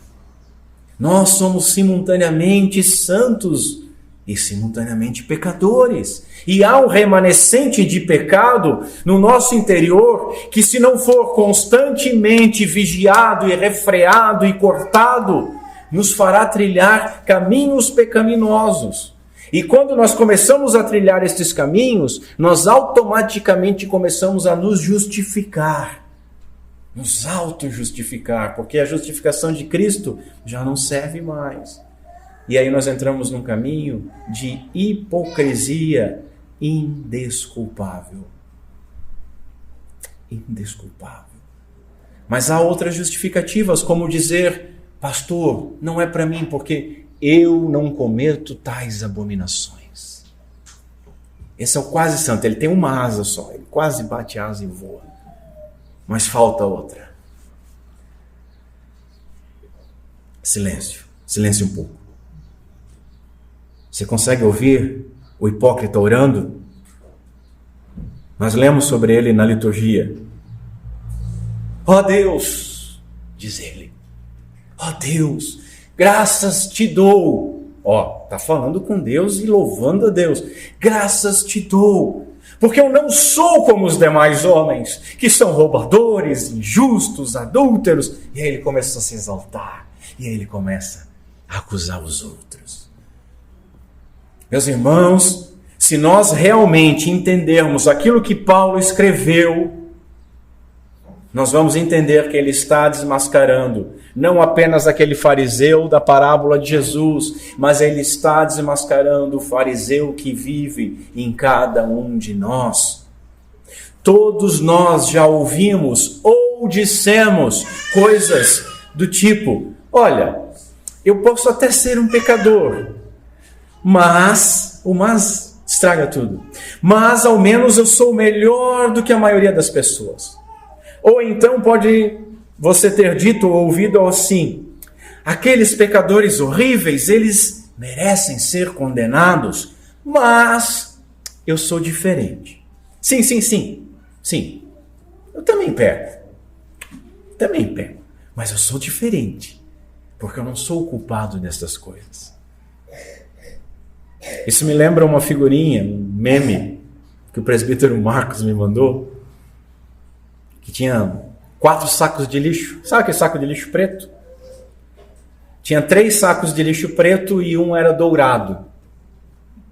Nós somos simultaneamente santos e simultaneamente pecadores. E há um remanescente de pecado no nosso interior que, se não for constantemente vigiado e refreado e cortado, nos fará trilhar caminhos pecaminosos. E quando nós começamos a trilhar estes caminhos, nós automaticamente começamos a nos justificar. Nos auto-justificar, porque a justificação de Cristo já não serve mais. E aí nós entramos num caminho de hipocrisia indesculpável. Indesculpável. Mas há outras justificativas, como dizer: pastor, não é para mim, porque eu não cometo tais abominações. Esse é o quase santo, ele tem uma asa só, ele quase bate asa e voa. Mas falta outra. Silêncio, silêncio um pouco. Você consegue ouvir o hipócrita orando? Nós lemos sobre ele na liturgia. Ó Deus, diz ele. Ó Deus, graças te dou. Está falando com Deus e louvando a Deus. Graças te dou, porque eu não sou como os demais homens, que são roubadores, injustos, adúlteros. E aí ele começa a se exaltar. E aí ele começa a acusar os outros. Meus irmãos, se nós realmente entendermos aquilo que Paulo escreveu, nós vamos entender que ele está desmascarando não apenas aquele fariseu da parábola de Jesus, mas ele está desmascarando o fariseu que vive em cada um de nós. Todos nós já ouvimos ou dissemos coisas do tipo: olha, eu posso até ser um pecador, mas estraga tudo. Mas ao menos eu sou melhor do que a maioria das pessoas. Ou então pode você ter dito ou ouvido assim: aqueles pecadores horríveis, eles merecem ser condenados, mas eu sou diferente. Sim. Eu também peco. Mas eu sou diferente, porque eu não sou o culpado dessas coisas. Isso me lembra uma figurinha, um meme que o presbítero Marcos me mandou, que tinha 4 sacos de lixo. Sabe aquele saco de lixo preto? Tinha 3 sacos de lixo preto e um era dourado.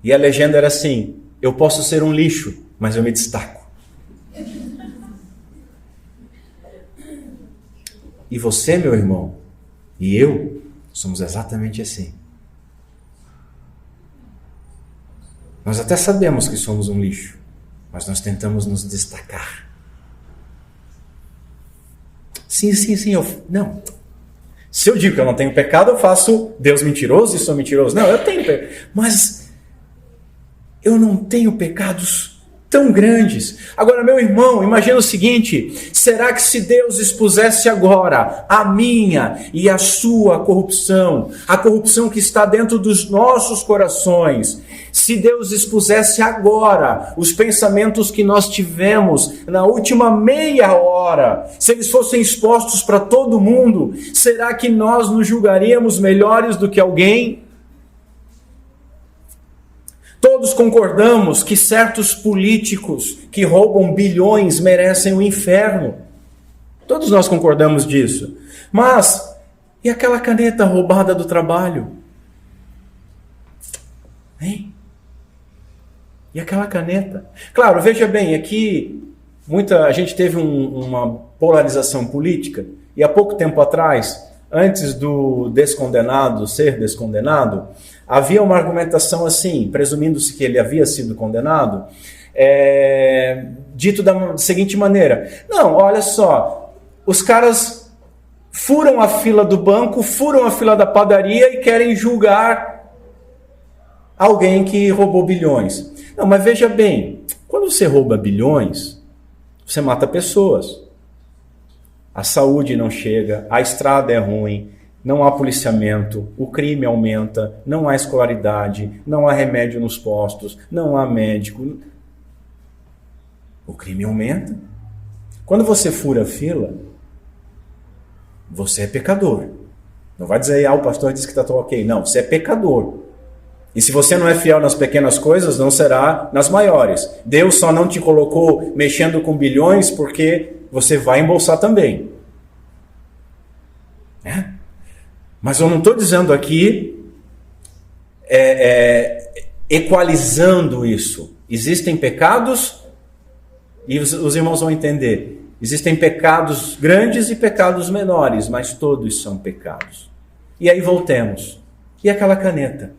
E a legenda era assim: eu posso ser um lixo, mas eu me destaco. E você, meu irmão, e eu, somos exatamente assim. Nós até sabemos que somos um lixo, mas nós tentamos nos destacar. Sim, não. Se eu digo que eu não tenho pecado, eu faço Deus mentiroso e sou mentiroso. Não, eu tenho pecado, mas eu não tenho pecados tão grandes. Agora, meu irmão, imagina o seguinte: será que se Deus expusesse agora a minha e a sua corrupção, a corrupção que está dentro dos nossos corações, se Deus expusesse agora os pensamentos que nós tivemos na última meia hora, se eles fossem expostos para todo mundo, será que nós nos julgaríamos melhores do que alguém? Todos concordamos que certos políticos que roubam bilhões merecem o inferno. Todos nós concordamos disso. Mas, e aquela caneta roubada do trabalho? Hein? E aquela caneta? Claro, veja bem, aqui a gente teve uma polarização política, e há pouco tempo atrás, antes do descondenado ser descondenado, havia uma argumentação assim, presumindo-se que ele havia sido condenado, dito da seguinte maneira: não, olha só, os caras furam a fila do banco, furam a fila da padaria e querem julgar alguém que roubou bilhões. Não, mas veja bem, quando você rouba bilhões, você mata pessoas. A saúde não chega, a estrada é ruim, não há policiamento, o crime aumenta, não há escolaridade, não há remédio nos postos, não há médico. O crime aumenta. Quando você fura a fila, você é pecador. Não vai dizer, o pastor disse que está tudo ok. Não, você é pecador. E se você não é fiel nas pequenas coisas, não será nas maiores. Deus só não te colocou mexendo com bilhões porque você vai embolsar também. Mas eu não estou dizendo aqui equalizando isso. Existem pecados, e os irmãos vão entender. Existem pecados grandes e pecados menores, mas todos são pecados. E aí voltemos. E aquela caneta?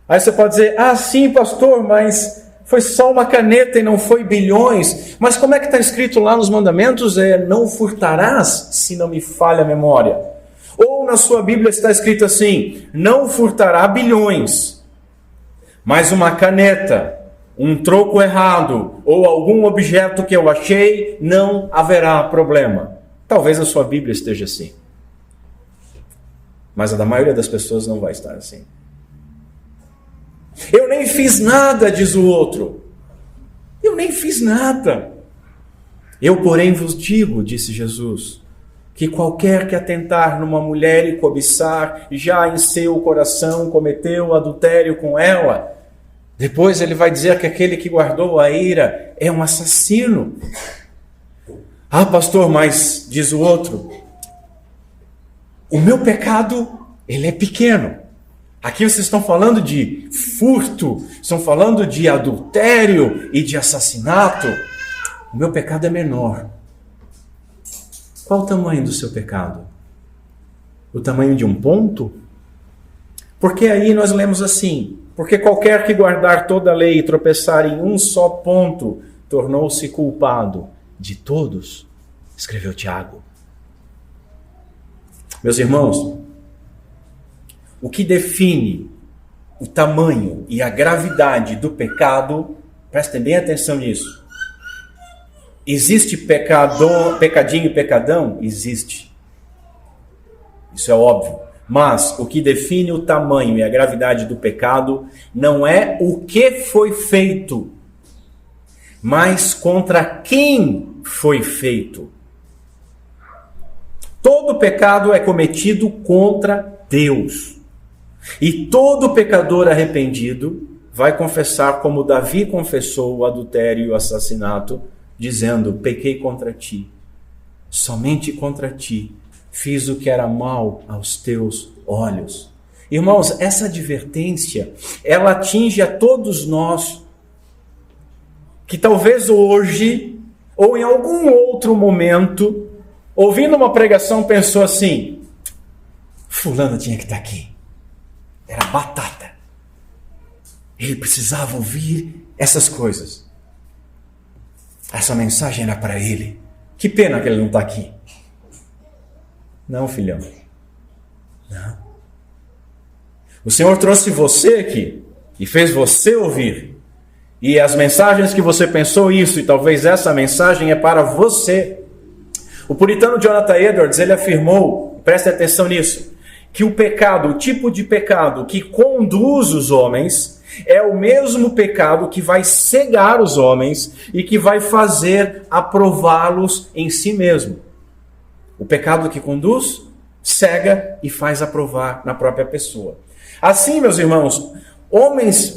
Aí você pode dizer, sim, pastor, mas foi só uma caneta e não foi bilhões. Mas como é que está escrito lá nos mandamentos? Não furtarás, se não me falha a memória. Ou na sua Bíblia está escrito assim, não furtará bilhões. Mas uma caneta, um troco errado, ou algum objeto que eu achei, não haverá problema. Talvez a sua Bíblia esteja assim. Mas a da maioria das pessoas não vai estar assim. Eu nem fiz nada, diz o outro. Eu nem fiz nada. Eu, porém, vos digo, disse Jesus, que qualquer que atentar numa mulher e cobiçar, já em seu coração cometeu adultério com ela. Depois ele vai dizer que aquele que guardou a ira é um assassino. Pastor, mas, diz o outro, o meu pecado, ele é pequeno. Aqui vocês estão falando de furto, estão falando de adultério e de assassinato. O meu pecado é menor. Qual o tamanho do seu pecado? O tamanho de um ponto? Porque aí nós lemos assim, porque qualquer que guardar toda a lei e tropeçar em um só ponto, tornou-se culpado de todos, escreveu Tiago. Meus irmãos, o que define o tamanho e a gravidade do pecado, prestem bem atenção nisso. Existe pecadinho e pecadão? Existe. Isso é óbvio. Mas o que define o tamanho e a gravidade do pecado não é o que foi feito, mas contra quem foi feito. Todo pecado é cometido contra Deus. E todo pecador arrependido vai confessar como Davi confessou o adultério e o assassinato, dizendo, pequei contra ti, somente contra ti, fiz o que era mal aos teus olhos. Irmãos, essa advertência, ela atinge a todos nós, que talvez hoje, ou em algum outro momento, ouvindo uma pregação, pensou assim, fulano tinha que estar aqui. Era batata. Ele precisava ouvir essas coisas. Essa mensagem era para ele. Que pena que ele não está aqui. Não, filhão. Não. O Senhor trouxe você aqui e fez você ouvir. E as mensagens que você pensou isso, e talvez essa mensagem é para você. O puritano Jonathan Edwards, ele afirmou, preste atenção nisso, que o pecado, o tipo de pecado que conduz os homens, é o mesmo pecado que vai cegar os homens e que vai fazer aprová-los em si mesmo. O pecado que conduz, cega e faz aprovar na própria pessoa. Assim, meus irmãos,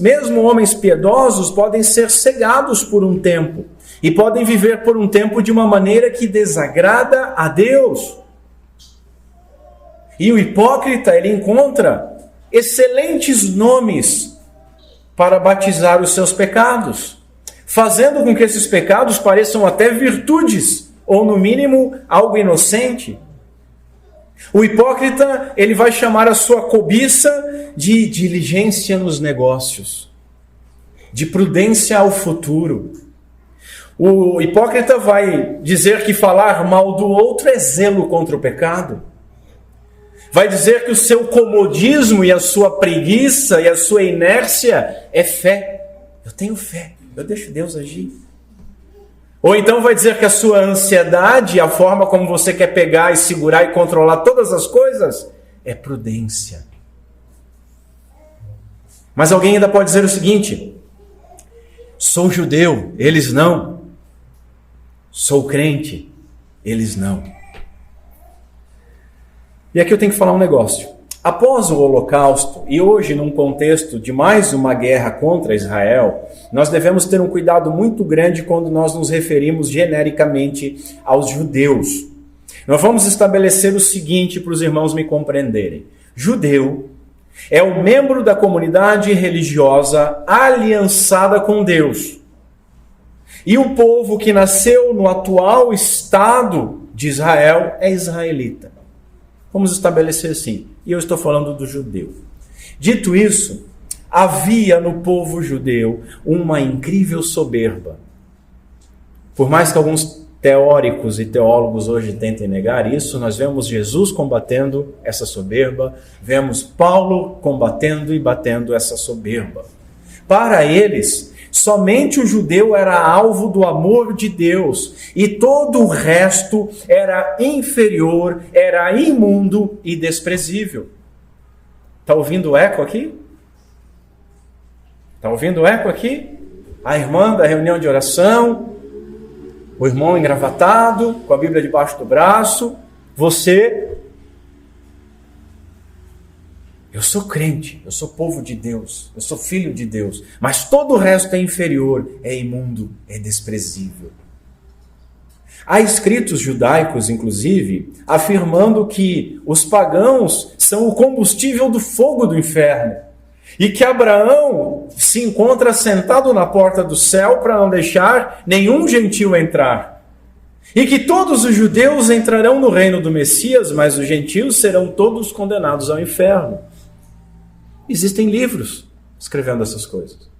mesmo homens piedosos, podem ser cegados por um tempo e podem viver por um tempo de uma maneira que desagrada a Deus. E o hipócrita, ele encontra excelentes nomes para batizar os seus pecados, fazendo com que esses pecados pareçam até virtudes, ou no mínimo algo inocente. O hipócrita, ele vai chamar a sua cobiça de diligência nos negócios, de prudência ao futuro. O hipócrita vai dizer que falar mal do outro é zelo contra o pecado. Vai dizer que o seu comodismo e a sua preguiça e a sua inércia é fé. Eu tenho fé, eu deixo Deus agir. Ou então vai dizer que a sua ansiedade, a forma como você quer pegar e segurar e controlar todas as coisas, é prudência. Mas alguém ainda pode dizer o seguinte: sou judeu, eles não. Sou crente, eles não. E aqui eu tenho que falar um negócio. Após o Holocausto, e hoje num contexto de mais uma guerra contra Israel, nós devemos ter um cuidado muito grande quando nós nos referimos genericamente aos judeus. Nós vamos estabelecer o seguinte para os irmãos me compreenderem. Judeu é o membro da comunidade religiosa aliançada com Deus. E o povo que nasceu no atual estado de Israel é israelita. Vamos estabelecer assim. E eu estou falando do judeu. Dito isso, havia no povo judeu uma incrível soberba. Por mais que alguns teóricos e teólogos hoje tentem negar isso, nós vemos Jesus combatendo essa soberba, vemos Paulo combatendo e batendo essa soberba. Para eles, somente o judeu era alvo do amor de Deus e todo o resto era inferior, era imundo e desprezível. Está ouvindo o eco aqui? Está ouvindo o eco aqui? A irmã da reunião de oração, o irmão engravatado, com a Bíblia debaixo do braço, você. Eu sou crente, eu sou povo de Deus, eu sou filho de Deus, mas todo o resto é inferior, é imundo, é desprezível. Há escritos judaicos, inclusive, afirmando que os pagãos são o combustível do fogo do inferno e que Abraão se encontra sentado na porta do céu para não deixar nenhum gentil entrar. E que todos os judeus entrarão no reino do Messias, mas os gentios serão todos condenados ao inferno. Existem livros escrevendo essas coisas.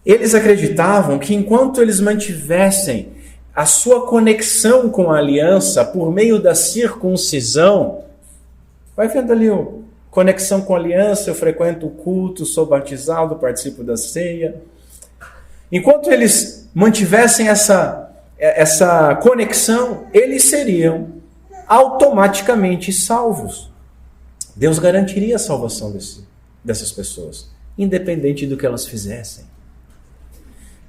Eles acreditavam que enquanto eles mantivessem a sua conexão com a aliança por meio da circuncisão, vai vendo ali, conexão com a aliança, eu frequento o culto, sou batizado, participo da ceia. Enquanto eles mantivessem essa conexão, eles seriam automaticamente salvos. Deus garantiria a salvação dessas pessoas, independente do que elas fizessem.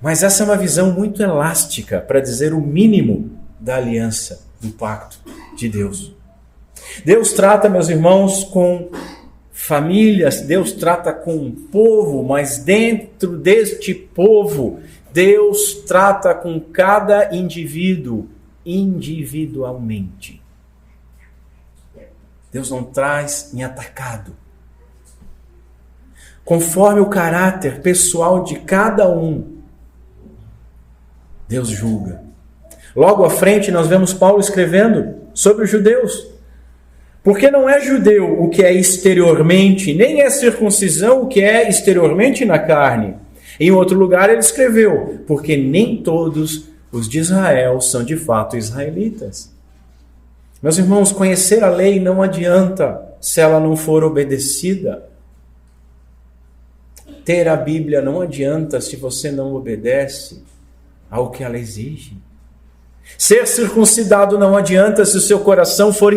Mas essa é uma visão muito elástica para dizer o mínimo da aliança, do pacto de Deus. Deus trata, meus irmãos, com famílias, Deus trata com um povo, mas dentro deste povo, Deus trata com cada indivíduo individualmente. Deus não traz em atacado. Conforme o caráter pessoal de cada um, Deus julga. Logo à frente nós vemos Paulo escrevendo sobre os judeus. Porque não é judeu o que é exteriormente, nem é circuncisão o que é exteriormente na carne. Em outro lugar ele escreveu, porque nem todos os de Israel são de fato israelitas. Meus irmãos, conhecer a lei não adianta se ela não for obedecida. Ter a Bíblia não adianta se você não obedece ao que ela exige. Ser circuncidado não adianta se o seu coração for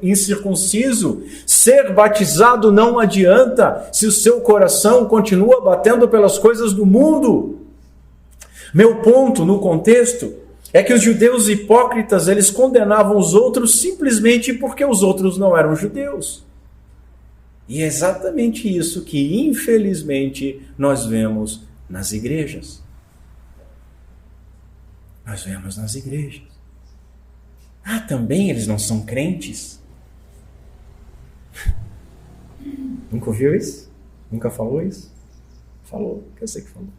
incircunciso. Ser batizado não adianta se o seu coração continua batendo pelas coisas do mundo. Meu ponto no contexto é que os judeus hipócritas, eles condenavam os outros simplesmente porque os outros não eram judeus. E é exatamente isso que, infelizmente, nós vemos nas igrejas. Nós vemos nas igrejas. Também eles não são crentes? Nunca ouviu isso? Nunca falou isso? Falou, que eu sei que falou.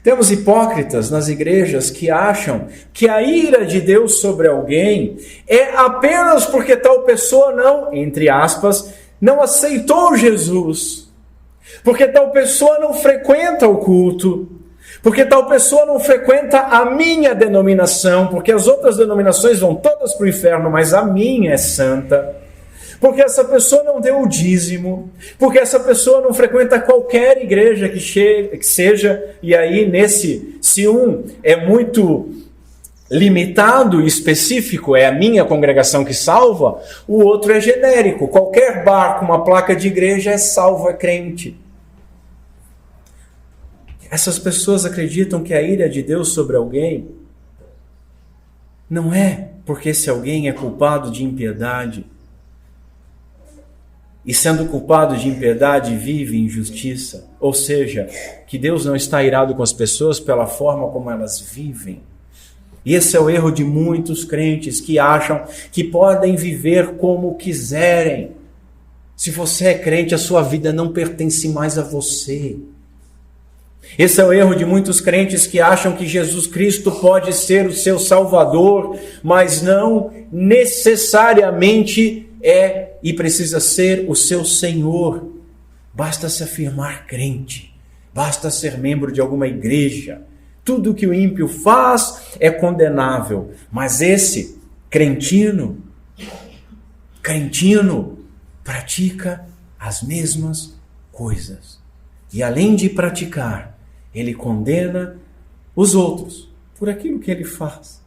Temos hipócritas nas igrejas que acham que a ira de Deus sobre alguém é apenas porque tal pessoa não, entre aspas, não aceitou Jesus. Porque tal pessoa não frequenta o culto. Porque tal pessoa não frequenta a minha denominação. Porque as outras denominações vão todas para o inferno, mas a minha é santa. Porque essa pessoa não deu o dízimo, porque essa pessoa não frequenta qualquer igreja que seja, e aí se um é muito limitado e específico, é a minha congregação que salva, o outro é genérico, qualquer bar com uma placa de igreja é salvo, é crente. Essas pessoas acreditam que a ira de Deus sobre alguém não é porque esse alguém é culpado de impiedade, e sendo culpado de impiedade vive em injustiça. Ou seja, que Deus não está irado com as pessoas pela forma como elas vivem. E esse é o erro de muitos crentes que acham que podem viver como quiserem. Se você é crente, a sua vida não pertence mais a você. Esse é o erro de muitos crentes que acham que Jesus Cristo pode ser o seu Salvador, mas não necessariamente é e precisa ser o seu Senhor. Basta se afirmar crente, basta ser membro de alguma igreja. Tudo que o ímpio faz é condenável, mas esse crentino pratica as mesmas coisas. E além de praticar, ele condena os outros por aquilo que ele faz.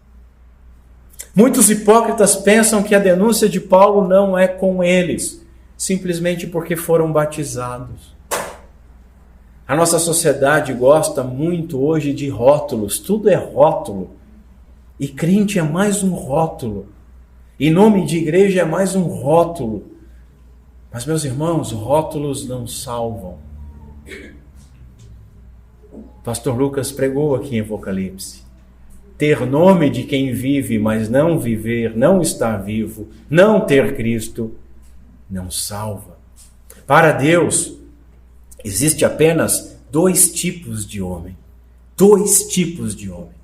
Muitos hipócritas pensam que a denúncia de Paulo não é com eles, simplesmente porque foram batizados. A nossa sociedade gosta muito hoje de rótulos, tudo é rótulo. E crente é mais um rótulo. E nome de igreja é mais um rótulo. Mas, meus irmãos, rótulos não salvam. Pastor Lucas pregou aqui em Apocalipse. Ter nome de quem vive, mas não viver, não estar vivo, não ter Cristo, não salva. Para Deus, existe apenas dois tipos de homem. Dois tipos de homem.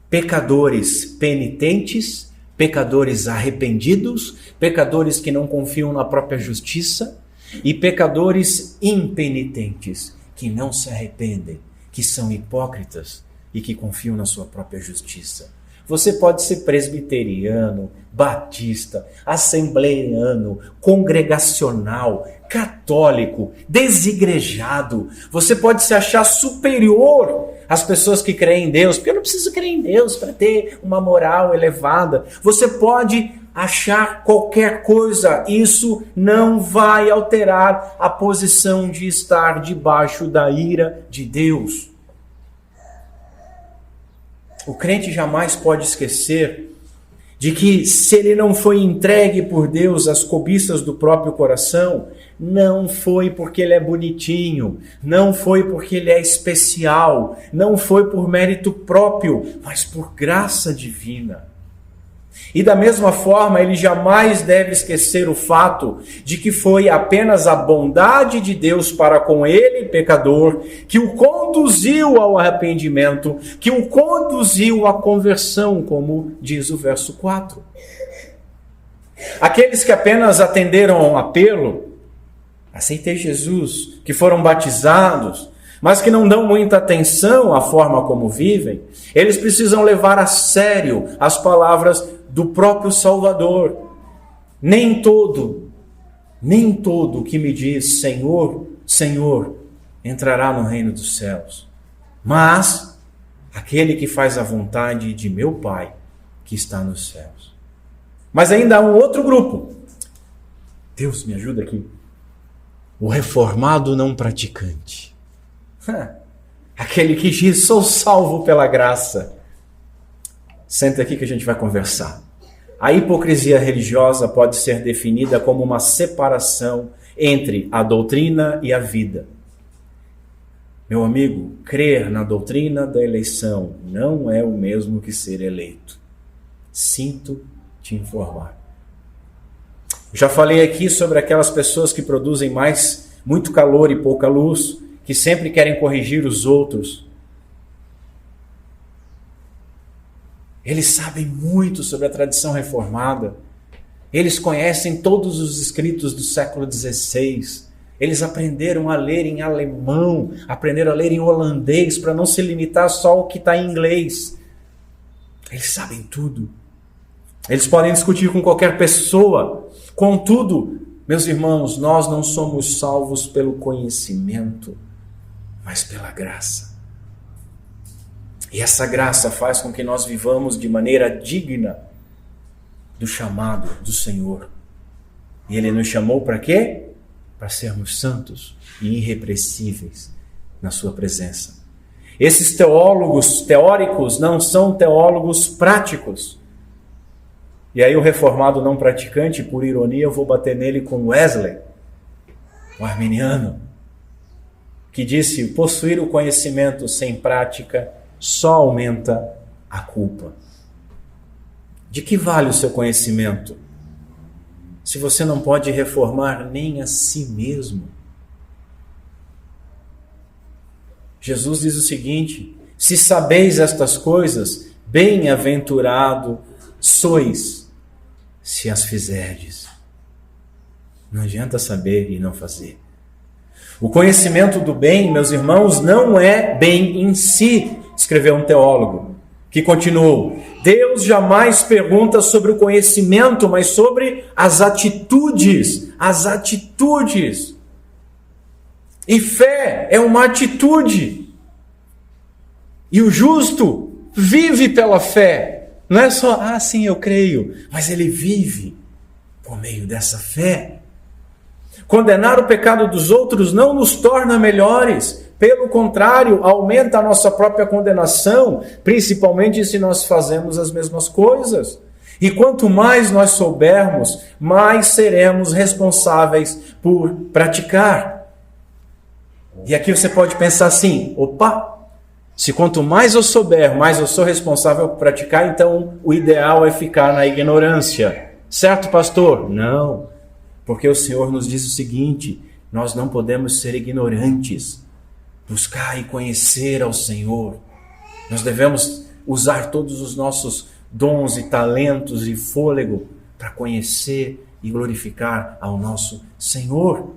Pecadores penitentes, pecadores arrependidos, pecadores que não confiam na própria justiça, e pecadores impenitentes, que não se arrependem, que são hipócritas e que confiam na sua própria justiça. Você pode ser presbiteriano, batista, assembleiano, congregacional, católico, desigrejado. Você pode se achar superior às pessoas que creem em Deus, porque eu não preciso crer em Deus para ter uma moral elevada. Você pode achar qualquer coisa, isso não vai alterar a posição de estar debaixo da ira de Deus. O crente jamais pode esquecer de que se ele não foi entregue por Deus às cobiças do próprio coração, não foi porque ele é bonitinho, não foi porque ele é especial, não foi por mérito próprio, mas por graça divina. E da mesma forma, ele jamais deve esquecer o fato de que foi apenas a bondade de Deus para com ele, pecador, que o conduziu ao arrependimento, que o conduziu à conversão, como diz o verso 4. Aqueles que apenas atenderam a um apelo, aceitei Jesus, que foram batizados, mas que não dão muita atenção à forma como vivem, eles precisam levar a sério as palavras do próprio Salvador. Nem todo que me diz Senhor, Senhor, entrará no reino dos céus, mas aquele que faz a vontade de meu Pai que está nos céus. Mas ainda há um outro grupo. Deus me ajuda aqui. O reformado não praticante. Aquele que diz, sou salvo pela graça. Senta aqui que a gente vai conversar. A hipocrisia religiosa pode ser definida como uma separação entre a doutrina e a vida. Meu amigo, crer na doutrina da eleição não é o mesmo que ser eleito. Sinto te informar. Já falei aqui sobre aquelas pessoas que produzem muito calor e pouca luz, que sempre querem corrigir os outros. Eles sabem muito sobre a tradição reformada. Eles conhecem todos os escritos do século XVI. Eles aprenderam a ler em alemão, aprenderam a ler em holandês, para não se limitar só ao que está em inglês. Eles sabem tudo. Eles podem discutir com qualquer pessoa. Contudo, meus irmãos, nós não somos salvos pelo conhecimento, mas pela graça. E essa graça faz com que nós vivamos de maneira digna do chamado do Senhor. E Ele nos chamou para quê? Para sermos santos e irrepreensíveis na sua presença. Esses teóricos, não são teólogos práticos. E aí o reformado não praticante, por ironia, eu vou bater nele com Wesley, o arminiano, que disse: possuir o conhecimento sem prática só aumenta a culpa. De que vale o seu conhecimento se você não pode reformar nem a si mesmo? Jesus diz o seguinte: se sabeis estas coisas, bem-aventurado sois se as fizerdes. Não adianta saber e não fazer. O conhecimento do bem, meus irmãos, não é bem em si, escreveu um teólogo, que continuou: Deus jamais pergunta sobre o conhecimento, mas sobre as atitudes. As atitudes. E fé é uma atitude. E o justo vive pela fé. Não é só, sim, eu creio, mas ele vive por meio dessa fé. Condenar o pecado dos outros não nos torna melhores. Pelo contrário, aumenta a nossa própria condenação, principalmente se nós fazemos as mesmas coisas. E quanto mais nós soubermos, mais seremos responsáveis por praticar. E aqui você pode pensar assim: opa, se quanto mais eu souber, mais eu sou responsável por praticar, então o ideal é ficar na ignorância. Certo, pastor? Não, porque o Senhor nos diz o seguinte: nós não podemos ser ignorantes. Buscar e conhecer ao Senhor. Nós devemos usar todos os nossos dons e talentos e fôlego para conhecer e glorificar ao nosso Senhor.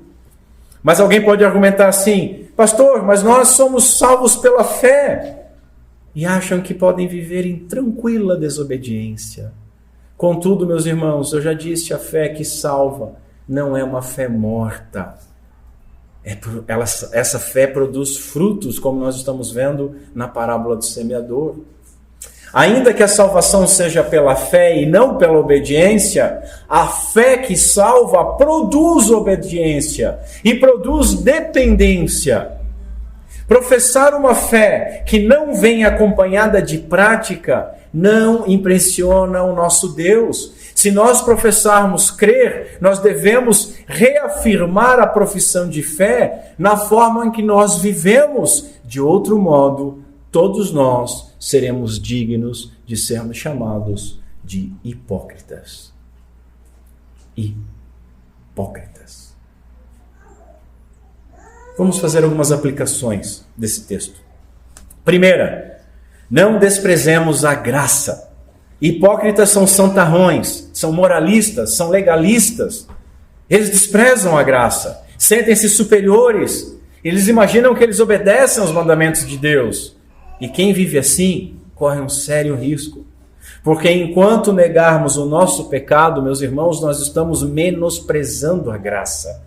Mas alguém pode argumentar assim: pastor, mas nós somos salvos pela fé. E acham que podem viver em tranquila desobediência. Contudo, meus irmãos, eu já disse, a fé que salva não é uma fé morta. Essa fé produz frutos, como nós estamos vendo na parábola do semeador. Ainda que a salvação seja pela fé e não pela obediência, a fé que salva produz obediência e produz dependência. Professar uma fé que não vem acompanhada de prática não impressiona o nosso Deus. Se nós professarmos crer, nós devemos reafirmar a profissão de fé na forma em que nós vivemos. De outro modo, todos nós seremos dignos de sermos chamados de hipócritas. Hipócritas. Vamos fazer algumas aplicações desse texto. Primeira, não desprezemos a graça. Hipócritas são santarrões, são moralistas, são legalistas. Eles desprezam a graça, sentem-se superiores. Eles imaginam que eles obedecem aos mandamentos de Deus. E quem vive assim corre um sério risco. Porque enquanto negarmos o nosso pecado, meus irmãos, nós estamos menosprezando a graça.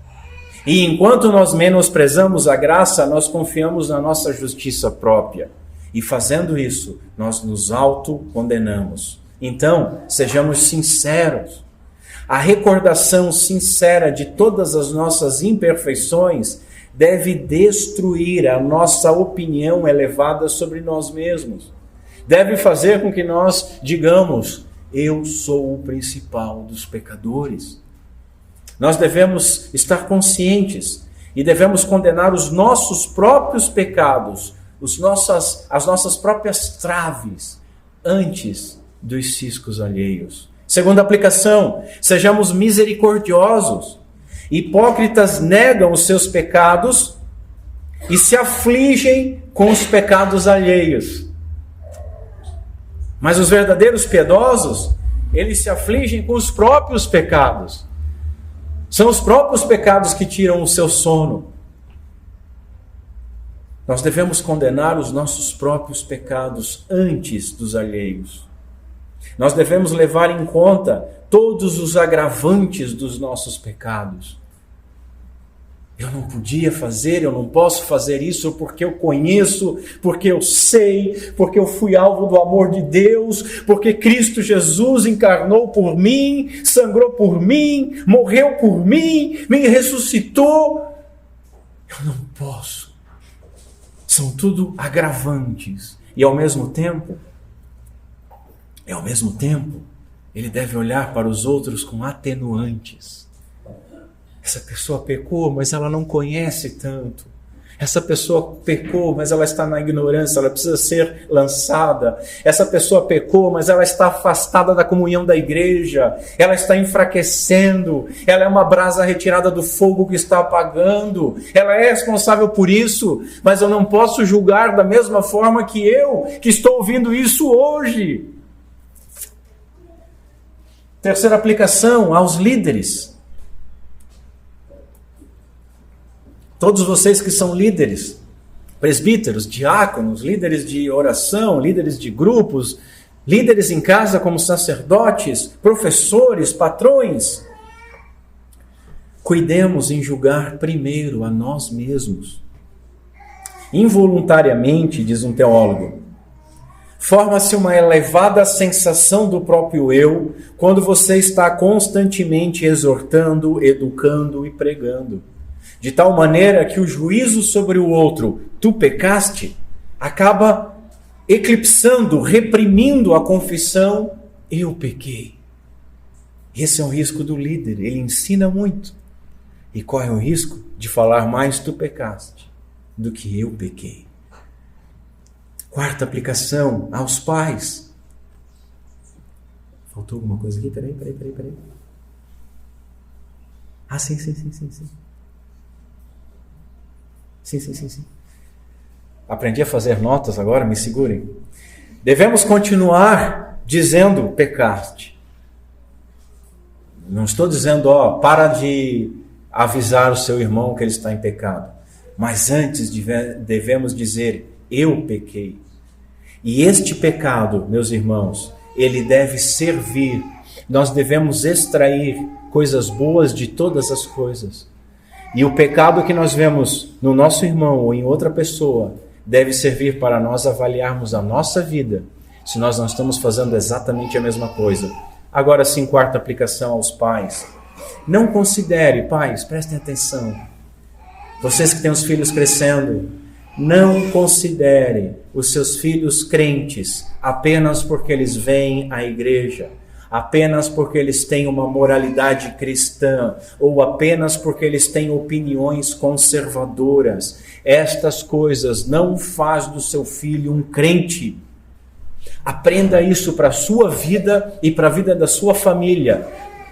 E enquanto nós menosprezamos a graça, nós confiamos na nossa justiça própria. E fazendo isso, nós nos autocondenamos. Então, sejamos sinceros. A recordação sincera de todas as nossas imperfeições deve destruir a nossa opinião elevada sobre nós mesmos. Deve fazer com que nós digamos: eu sou o principal dos pecadores. Nós devemos estar conscientes e devemos condenar os nossos próprios pecados, as nossas próprias traves, antes dos ciscos alheios. Segunda aplicação: sejamos misericordiosos. Hipócritas negam os seus pecados e se afligem com os pecados alheios. Mas os verdadeiros piedosos, eles se afligem com os próprios pecados. São os próprios pecados que tiram o seu sono. Nós devemos condenar os nossos próprios pecados antes dos alheios. Nós devemos levar em conta todos os agravantes dos nossos pecados. Eu não podia fazer, eu não posso fazer isso porque eu conheço, porque eu sei, porque eu fui alvo do amor de Deus, porque Cristo Jesus encarnou por mim, sangrou por mim, morreu por mim, me ressuscitou. Eu não posso. São tudo agravantes. E ao mesmo tempo, ele deve olhar para os outros com atenuantes. Essa pessoa pecou, mas ela não conhece tanto. Essa pessoa pecou, mas ela está na ignorância, ela precisa ser lançada. Essa pessoa pecou, mas ela está afastada da comunhão da igreja. Ela está enfraquecendo. Ela é uma brasa retirada do fogo que está apagando. Ela é responsável por isso, mas eu não posso julgar da mesma forma que eu, que estou ouvindo isso hoje. Terceira aplicação, aos líderes. Todos vocês que são líderes, presbíteros, diáconos, líderes de oração, líderes de grupos, líderes em casa como sacerdotes, professores, patrões, cuidemos em julgar primeiro a nós mesmos. Involuntariamente, diz um teólogo, forma-se uma elevada sensação do próprio eu quando você está constantemente exortando, educando e pregando. De tal maneira que o juízo sobre o outro, tu pecaste, acaba eclipsando, reprimindo a confissão, eu pequei. Esse é um risco do líder, ele ensina muito. E corre o risco de falar mais tu pecaste do que eu pequei. Quarta aplicação, aos pais. Faltou alguma coisa aqui? Peraí. Sim. Sim. Aprendi a fazer notas agora, me segurem. Devemos continuar dizendo pecaste. Não estou dizendo, para de avisar o seu irmão que ele está em pecado. Mas antes devemos dizer, eu pequei. E este pecado, meus irmãos, ele deve servir. Nós devemos extrair coisas boas de todas as coisas. E o pecado que nós vemos no nosso irmão ou em outra pessoa deve servir para nós avaliarmos a nossa vida, se nós não estamos fazendo exatamente a mesma coisa. Agora sim, quarta aplicação aos pais. Não considere, pais, prestem atenção. Vocês que têm os filhos crescendo, não considere os seus filhos crentes apenas porque eles vêm à igreja, apenas porque eles têm uma moralidade cristã, ou apenas porque eles têm opiniões conservadoras. Estas coisas não faz do seu filho um crente. Aprenda isso para a sua vida e para a vida da sua família.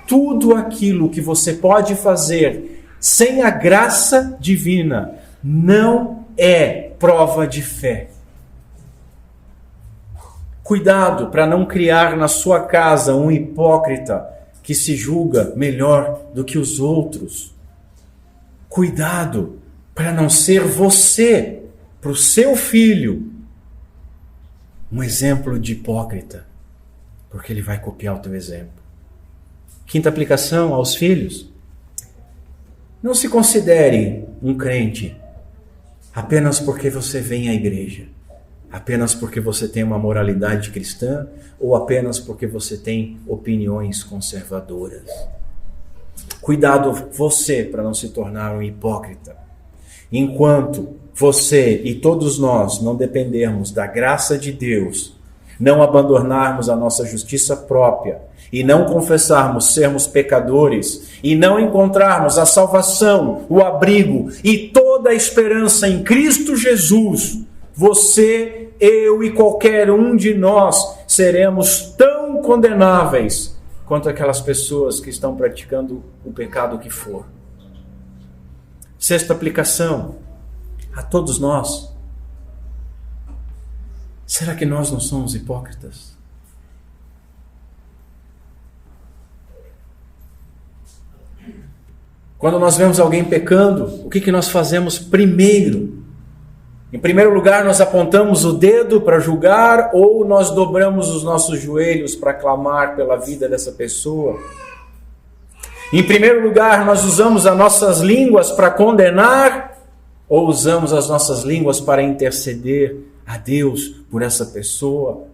Tudo aquilo que você pode fazer sem a graça divina não é prova de fé. Cuidado para não criar na sua casa um hipócrita que se julga melhor do que os outros. Cuidado para não ser você, para o seu filho, um exemplo de hipócrita, porque ele vai copiar o teu exemplo. Quinta aplicação aos filhos. Não se considere um crente apenas porque você vem à igreja, apenas porque você tem uma moralidade cristã ou apenas porque você tem opiniões conservadoras. Cuidado você para não se tornar um hipócrita. Enquanto você e todos nós não dependermos da graça de Deus, não abandonarmos a nossa justiça própria e não confessarmos sermos pecadores e não encontrarmos a salvação, o abrigo e toda a esperança em Cristo Jesus, você, eu e qualquer um de nós seremos tão condenáveis quanto aquelas pessoas que estão praticando o pecado que for. Sexta aplicação, a todos nós. Será que nós não somos hipócritas? Quando nós vemos alguém pecando, o que nós fazemos primeiro? Em primeiro lugar, nós apontamos o dedo para julgar ou nós dobramos os nossos joelhos para clamar pela vida dessa pessoa? Em primeiro lugar, nós usamos as nossas línguas para condenar ou usamos as nossas línguas para interceder a Deus por essa pessoa?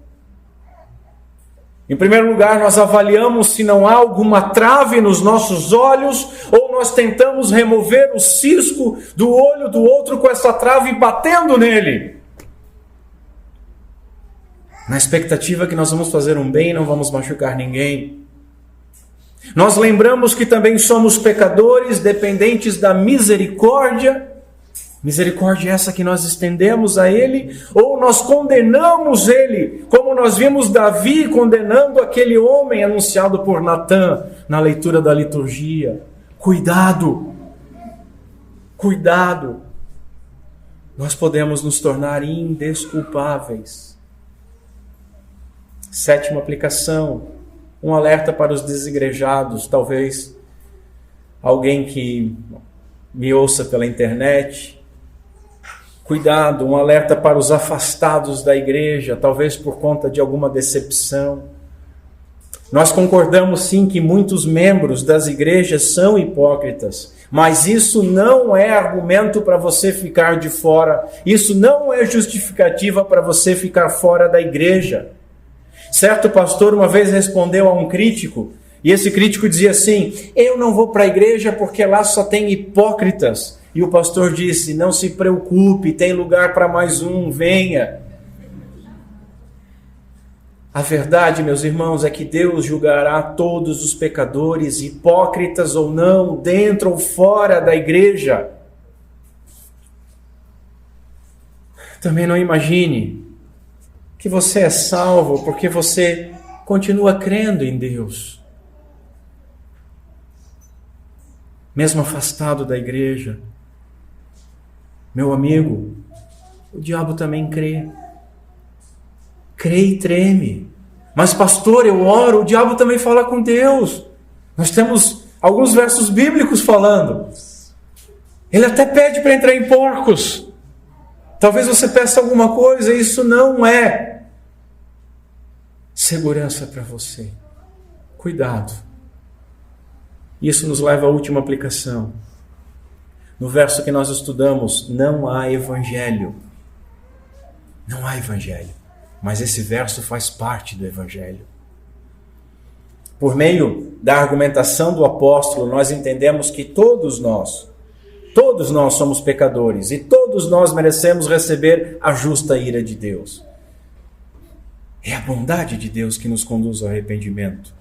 Em primeiro lugar, nós avaliamos se não há alguma trave nos nossos olhos ou nós tentamos remover o cisco do olho do outro com essa trave batendo nele, na expectativa que nós vamos fazer um bem e não vamos machucar ninguém. Nós lembramos que também somos pecadores dependentes da misericórdia essa que nós estendemos a Ele, ou nós condenamos Ele, como nós vimos Davi condenando aquele homem anunciado por Natã na leitura da liturgia. Cuidado! Cuidado! Nós podemos nos tornar indesculpáveis. Sétima aplicação, um alerta para os desigrejados, talvez alguém que me ouça pela internet. Cuidado, um alerta para os afastados da igreja, talvez por conta de alguma decepção. Nós concordamos sim que muitos membros das igrejas são hipócritas, mas isso não é argumento para você ficar de fora, isso não é justificativa para você ficar fora da igreja. Certo pastor uma vez respondeu a um crítico, e esse crítico dizia assim: eu não vou para a igreja porque lá só tem hipócritas. E o pastor disse: não se preocupe, tem lugar para mais um, venha. A verdade, meus irmãos, é que Deus julgará todos os pecadores, hipócritas ou não, dentro ou fora da igreja. Também não imagine que você é salvo porque você continua crendo em Deus, mesmo afastado da igreja. Meu amigo, o diabo também crê. Crê e treme. Mas pastor, eu oro, o diabo também fala com Deus. Nós temos alguns versos bíblicos falando. Ele até pede para entrar em porcos. Talvez você peça alguma coisa, isso não é segurança para você. Cuidado. Isso nos leva à última aplicação. No verso que nós estudamos, não há evangelho. Não há evangelho. Mas esse verso faz parte do evangelho. Por meio da argumentação do apóstolo, nós entendemos que todos nós somos pecadores e todos nós merecemos receber a justa ira de Deus. É a bondade de Deus que nos conduz ao arrependimento.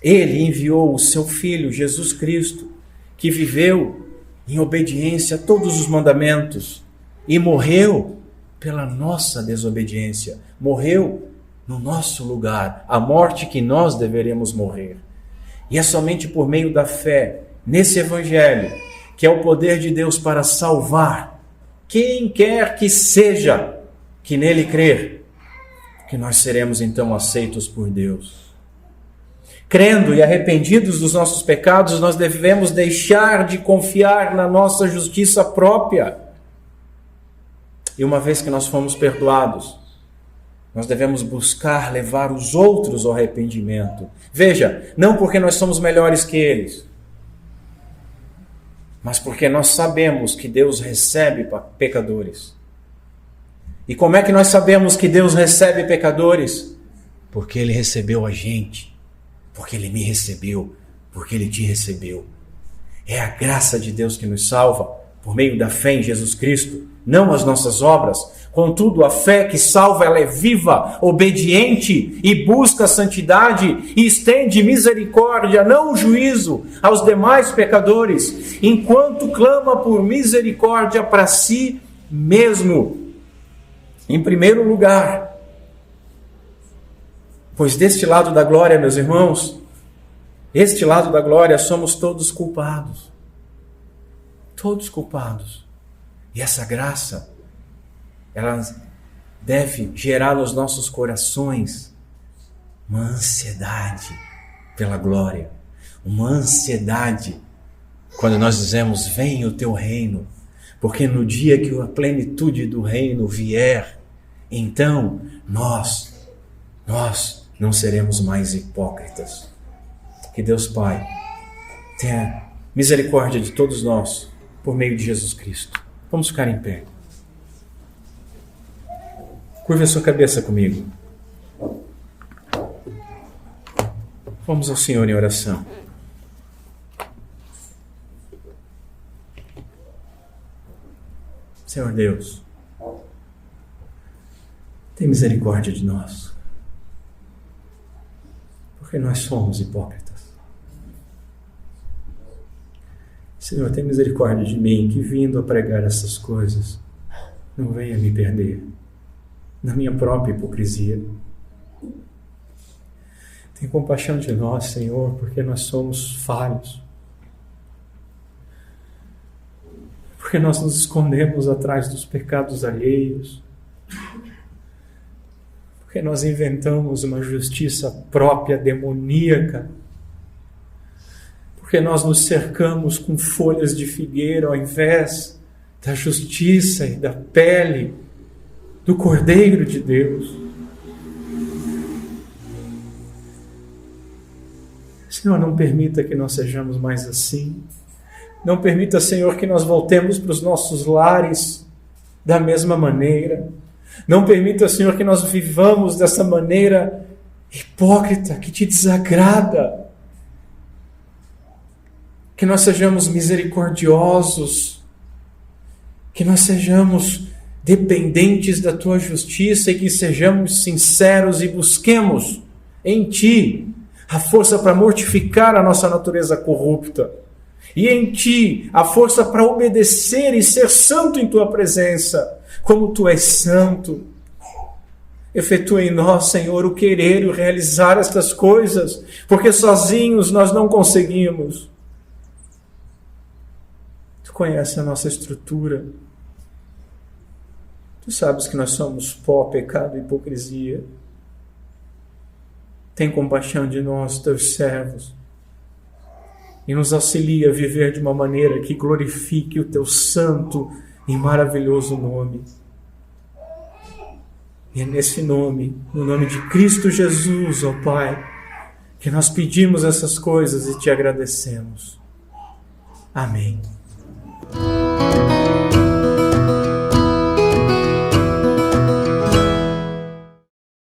Ele enviou o seu Filho, Jesus Cristo, que viveu em obediência a todos os mandamentos e morreu pela nossa desobediência, morreu no nosso lugar, a morte que nós deveríamos morrer. E é somente por meio da fé nesse evangelho, que é o poder de Deus para salvar quem quer que seja que nele crer, que nós seremos então aceitos por Deus. Crendo e arrependidos dos nossos pecados, nós devemos deixar de confiar na nossa justiça própria. E uma vez que nós fomos perdoados, nós devemos buscar levar os outros ao arrependimento. Veja, não porque nós somos melhores que eles, mas porque nós sabemos que Deus recebe pecadores. E como é que nós sabemos que Deus recebe pecadores? Porque Ele recebeu a gente. Porque Ele me recebeu, porque Ele te recebeu. É a graça de Deus que nos salva, por meio da fé em Jesus Cristo, não as nossas obras. Contudo, a fé que salva, ela é viva, obediente e busca a santidade e estende misericórdia, não juízo, aos demais pecadores, enquanto clama por misericórdia para si mesmo. Em primeiro lugar, pois deste lado da glória, meus irmãos, este lado da glória somos todos culpados. Todos culpados. E essa graça, ela deve gerar nos nossos corações uma ansiedade pela glória, uma ansiedade quando nós dizemos: venha o teu reino, porque no dia que a plenitude do reino vier, então nós não seremos mais hipócritas. Que Deus Pai tenha misericórdia de todos nós por meio de Jesus Cristo. Vamos ficar em pé. Curva a sua cabeça comigo. Vamos ao Senhor em oração. Senhor Deus, tem misericórdia de nós, porque nós somos hipócritas. Senhor, tem misericórdia de mim, que vindo a pregar essas coisas, não venha me perder na minha própria hipocrisia. Tem compaixão de nós, Senhor, porque nós somos falhos. Porque nós nos escondemos atrás dos pecados alheios. Porque nós inventamos uma justiça própria, demoníaca. Porque nós nos cercamos com folhas de figueira ao invés da justiça e da pele do Cordeiro de Deus. Senhor, não permita que nós sejamos mais assim. Não permita, Senhor, que nós voltemos para os nossos lares da mesma maneira. Não permita, Senhor, que nós vivamos dessa maneira hipócrita, que te desagrada. Que nós sejamos misericordiosos. Que nós sejamos dependentes da tua justiça e que sejamos sinceros e busquemos em ti a força para mortificar a nossa natureza corrupta. E em ti a força para obedecer e ser santo em tua presença, como tu és santo. Efetua em nós, Senhor, o querer e o realizar estas coisas, porque sozinhos nós não conseguimos. Tu conheces a nossa estrutura. Tu sabes que nós somos pó, pecado e hipocrisia. Tem compaixão de nós, teus servos, e nos auxilia a viver de uma maneira que glorifique o teu santo e maravilhoso nome. E é nesse nome, no nome de Cristo Jesus, ó Pai, que nós pedimos essas coisas e te agradecemos. Amém.